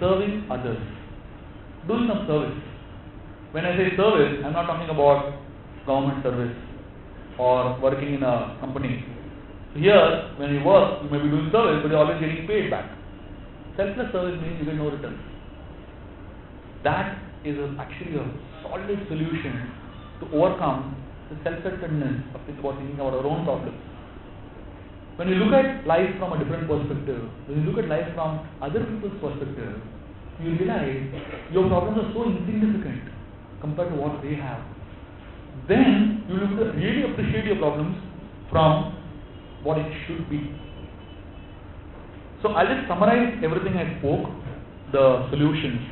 serving others, doing some service. When I say service, I'm not talking about government service or working in a company. Here, when you work, you may be doing service, but you're always getting paid back. Selfless service means you get no return. That is actually a solid solution to overcome the self-centeredness of thinking about our own problems. When you look at life from a different perspective, when you look at life from other people's perspective, you realize your problems are so insignificant compared to what they have. Then you will really appreciate your problems from what it should be. So I'll just summarize everything I spoke, the solutions.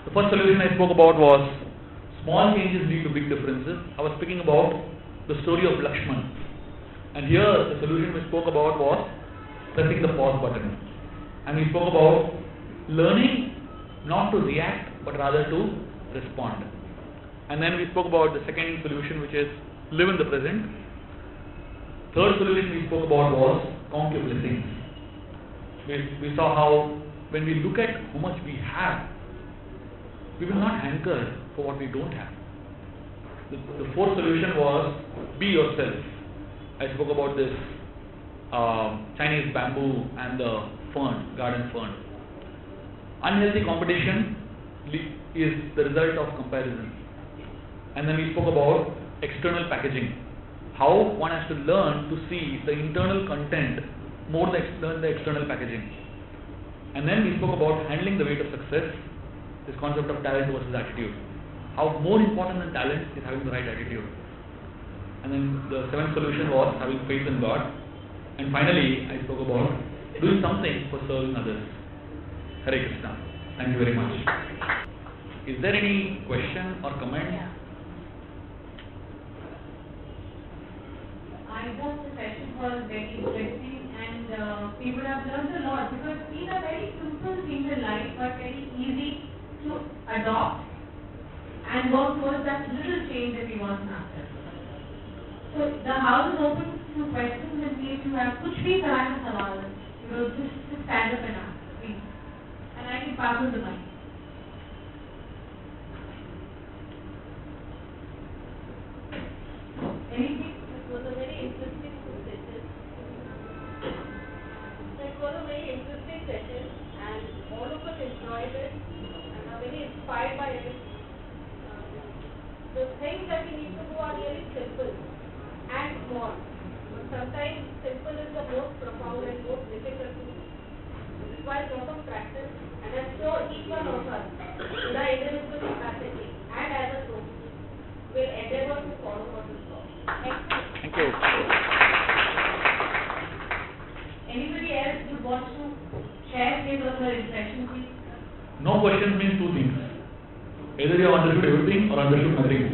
The first solution I spoke about was small changes lead to big differences. I was speaking about the story of Lakshman. And here the solution we spoke about was pressing the pause button. And we spoke about learning not to react but rather to respond. And then we spoke about the second solution, which is live in the present. Third solution we spoke about was count your blessings. We saw how when we look at how much we have, we will not hanker for what we don't have. The fourth solution was be yourself. I spoke about this Chinese bamboo and the fern, garden fern. Unhealthy competition is the result of comparison. And then we spoke about external packaging. How one has to learn to see the internal content more than the external packaging. And then we spoke about handling the weight of success, this concept of talent versus attitude. How more important than talent is having the right attitude. And then the seventh solution was having faith in God. And finally, I spoke about doing something for serving others. Hare Krishna. Thank you very much. Is there any question or comment? Yeah. I thought the session was very interesting and we would have learned a lot because these are very simple things in life but very easy to adopt and work towards that little change that we want after. So the house is open to questions in case you have kuch bhi karana sawal. You know, just stand up and ask, please. And I can pass on the mic. Anything? It was a very interesting session. It was a very interesting session and all of us enjoyed it and are very inspired by it. The things that we need to do are really simple and small. But sometimes simple is the most profound and most difficult to do. It requires a lot of practice and I'm sure each one of us in our individual capacity and as a group will endeavor to follow what is taught. Thank you. Anybody else who wants to share his or her impression, please? No questions means two things. Either you have understood everything or understood nothing.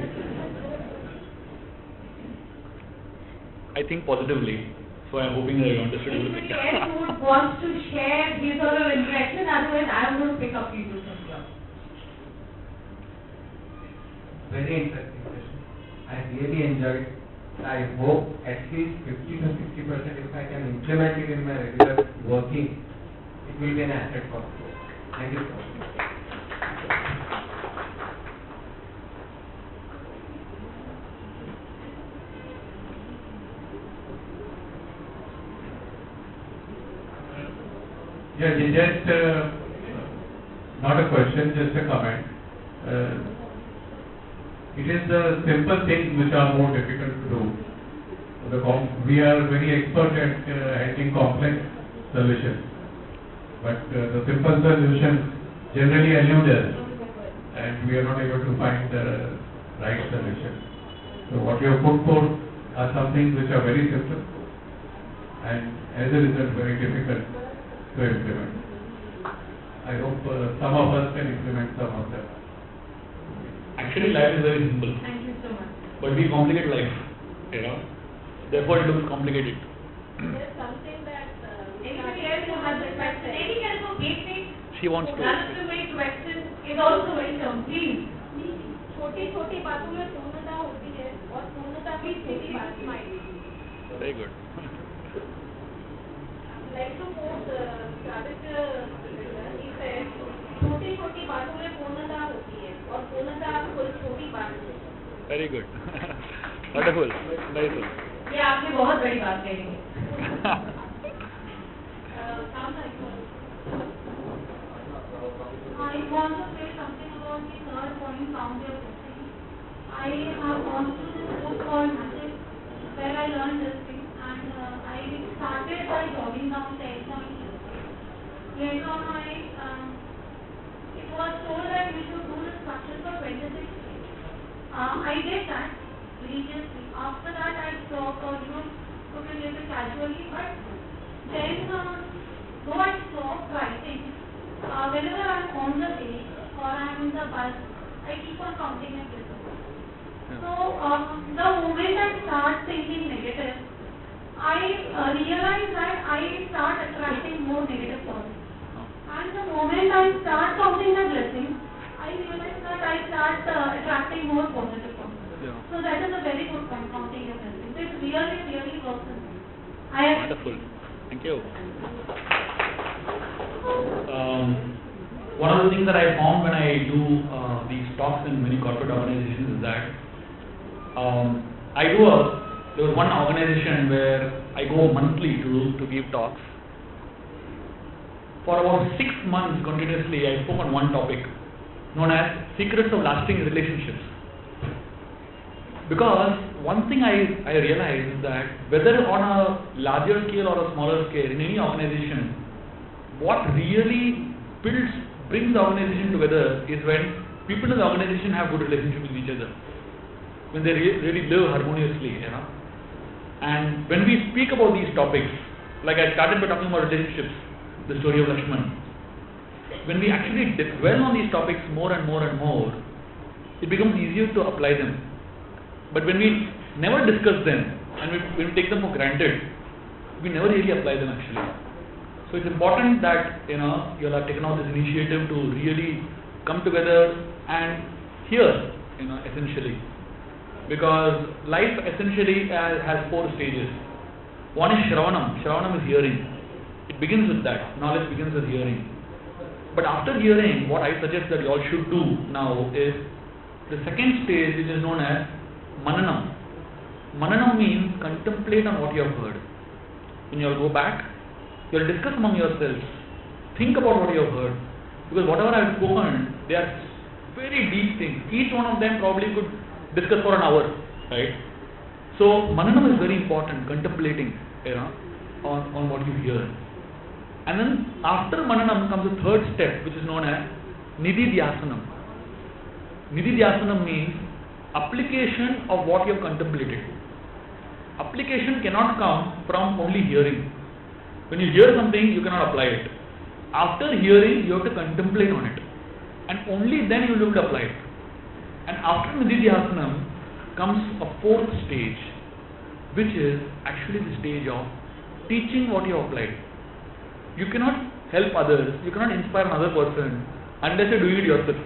I think positively, so I am hoping that you understood everything. Anybody else who wants to share his or her impression, otherwise I am going to pick up people from here. Very interesting session. I really enjoyed. I hope at least 50 to 60% if I can implement it in my regular working, it will be an asset for me. Thank you so much. Yeah, just not a question, just a comment. It is the simple things which are more difficult to do. We are very expert at handling complex solutions, but the simple solutions generally elude us, and we are not able to find the right solution. So what you have put forth are some things which are very simple, and as a result very difficult to implement. I hope some of us can implement some of them. Actually, life is very simple, Thank you so much. but we complicate life, you know. Therefore, it looks complicated. There's something that, Anybody else who has a question? Any kind of basic She wants to. run-of-the-mill question is also welcome, please. छोटी छोटी बातों में पूर्णता होती है और पूर्णता भी छोटी बात में आती है. Very good. Like to quote Savitri, he said, छोटी छोटी बातों में पूर्णता होती है और पूर्णता कोई छोटी बात नहीं. Very good. Wonderful. Nice. ये आपने बहुत बड़ी बात कही है. I want to say something about the third point, founder testing. I have gone through this book called Magic, where I learned this thing, and I started by jotting down 10 points. Later on, it was told that we should do the structure for 26 days. I did that religiously. After that, I stopped or took it a little casually, but then, though I stopped writing, whenever I'm on the way or I'm in the bus, I keep on counting and listening. So, the moment I start thinking negative, I realize that I start attracting more negative thoughts. And the moment I start counting the blessings, I realize that I start attracting more positive thoughts. Yeah. So that is a very good point, counting your blessings. It really works. Wonderful. Thank you. One of the things that I found when I do these talks in many corporate organizations is that there was one organization where I go monthly to give talks. For about 6 months continuously, I spoke on one topic known as secrets of lasting relationships. Because one thing I realized is that whether on a larger scale or a smaller scale in any organization, what really brings the organization together is when people in the organization have good relationship with each other, when they really live harmoniously, you know. And when we speak about these topics, like I started by talking about relationships, the story of Lakshman, when we actually dwell on these topics more and more and more, it becomes easier to apply them. But when we never discuss them and we take them for granted, we never really apply them actually. So it's important that you all have taken out this initiative to really come together and hear, essentially. Because life essentially has 4 stages. One is Shravanam. Shravanam is hearing. It begins with that. Knowledge begins with hearing. But after hearing, what I suggest that you all should do now is the second stage, which is known as Mananam. Mananam means contemplate on what you have heard. When you all go back, you will discuss among yourselves. Think about what you have heard. Because whatever I have spoken, they are very deep things. Each one of them probably could discuss for an hour, right? So Mananam is very important, contemplating on what you hear. And then after Mananam comes the third step, which is known as Nididhyasanam. Nididhyasanam means application of what you have contemplated. Application cannot come from only hearing. When you hear something, you cannot apply it. After hearing, you have to contemplate on it. And only then you will be able to apply it. And after Nididhyasanam comes a 4th stage, which is actually the stage of teaching what you have applied. You cannot help others, you cannot inspire another person unless you do it yourself.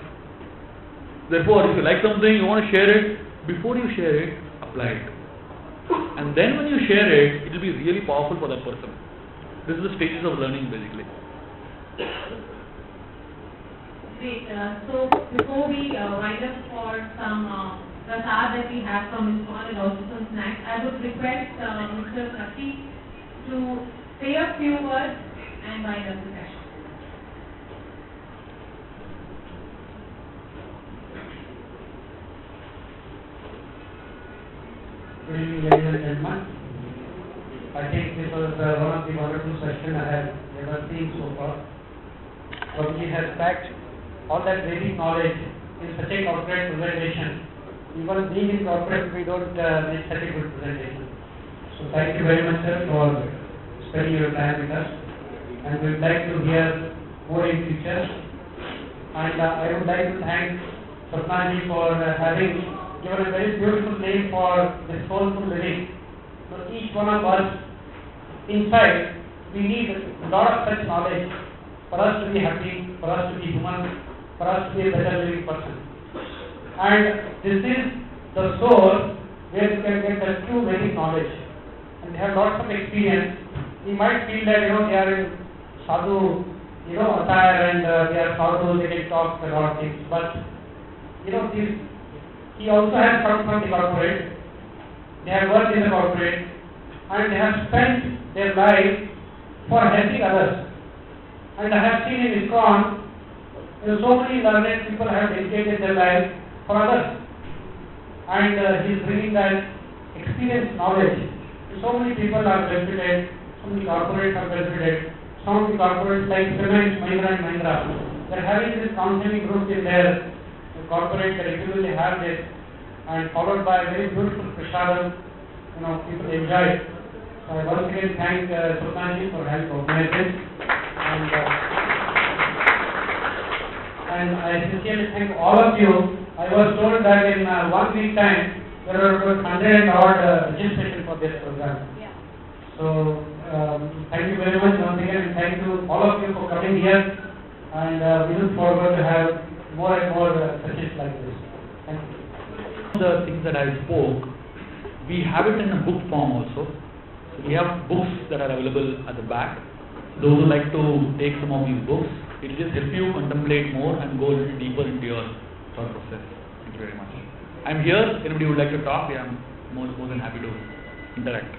Therefore, if you like something, you want to share it, before you share it, apply it. And then when you share it, it will be really powerful for that person. This is the stages of learning basically. Great. So before we wind up for some prasad that we have from ISKCON and also some snacks, I would request Mr. Sakshi to say a few words and wind up the session. Good evening, ladies and gentlemen. I think this was one of the wonderful sessions I have ever seen so far. He has packed all that basic knowledge in such a corporate presentation. Even being in corporate, we don't make such a good presentation. So thank you very much, sir, for spending your time with us. And we would like to hear more in future. And I would like to thank Sapnaji for having given a very beautiful name for this soulful living. So each one of us inside, we need a lot of such knowledge for us to be happy, for us to be human, for us to be a better living person. And this is the source where you can get the true basic knowledge. And they have lots of experience. You might feel that they are in sadhu, attire, and they are sadhu, they can talk a lot of things. But he also has come from the corporate. They have worked in the corporate, and they have spent their life for helping others. And I have seen in ISKCON, so many learned people have dedicated their life for others. And he is bringing that experience, knowledge. So many people are benefited, so many corporates are benefited. Some of the corporates like Siemens, Mahindra and Mahindra, they are having this counseling group in their corporate, they regularly have this, and followed by a very beautiful prasadam, people enjoy it. So I once again thank Sultanji for having organized this. And I sincerely thank all of you. I was told that in 1 week time, there are about 100 odd registration for this program. Yeah. So, thank you very much once again, and thank you all of you for coming here, and we look forward to have more and more sessions like this. Thank you. The things that I spoke, we have it in a book form also. So we have books that are available at the back. Those who like to take some of these books, it will just help you contemplate more and go a little deeper into your thought process. Thank you very much. I'm here. Anybody would like to talk? I'm more than happy to interact.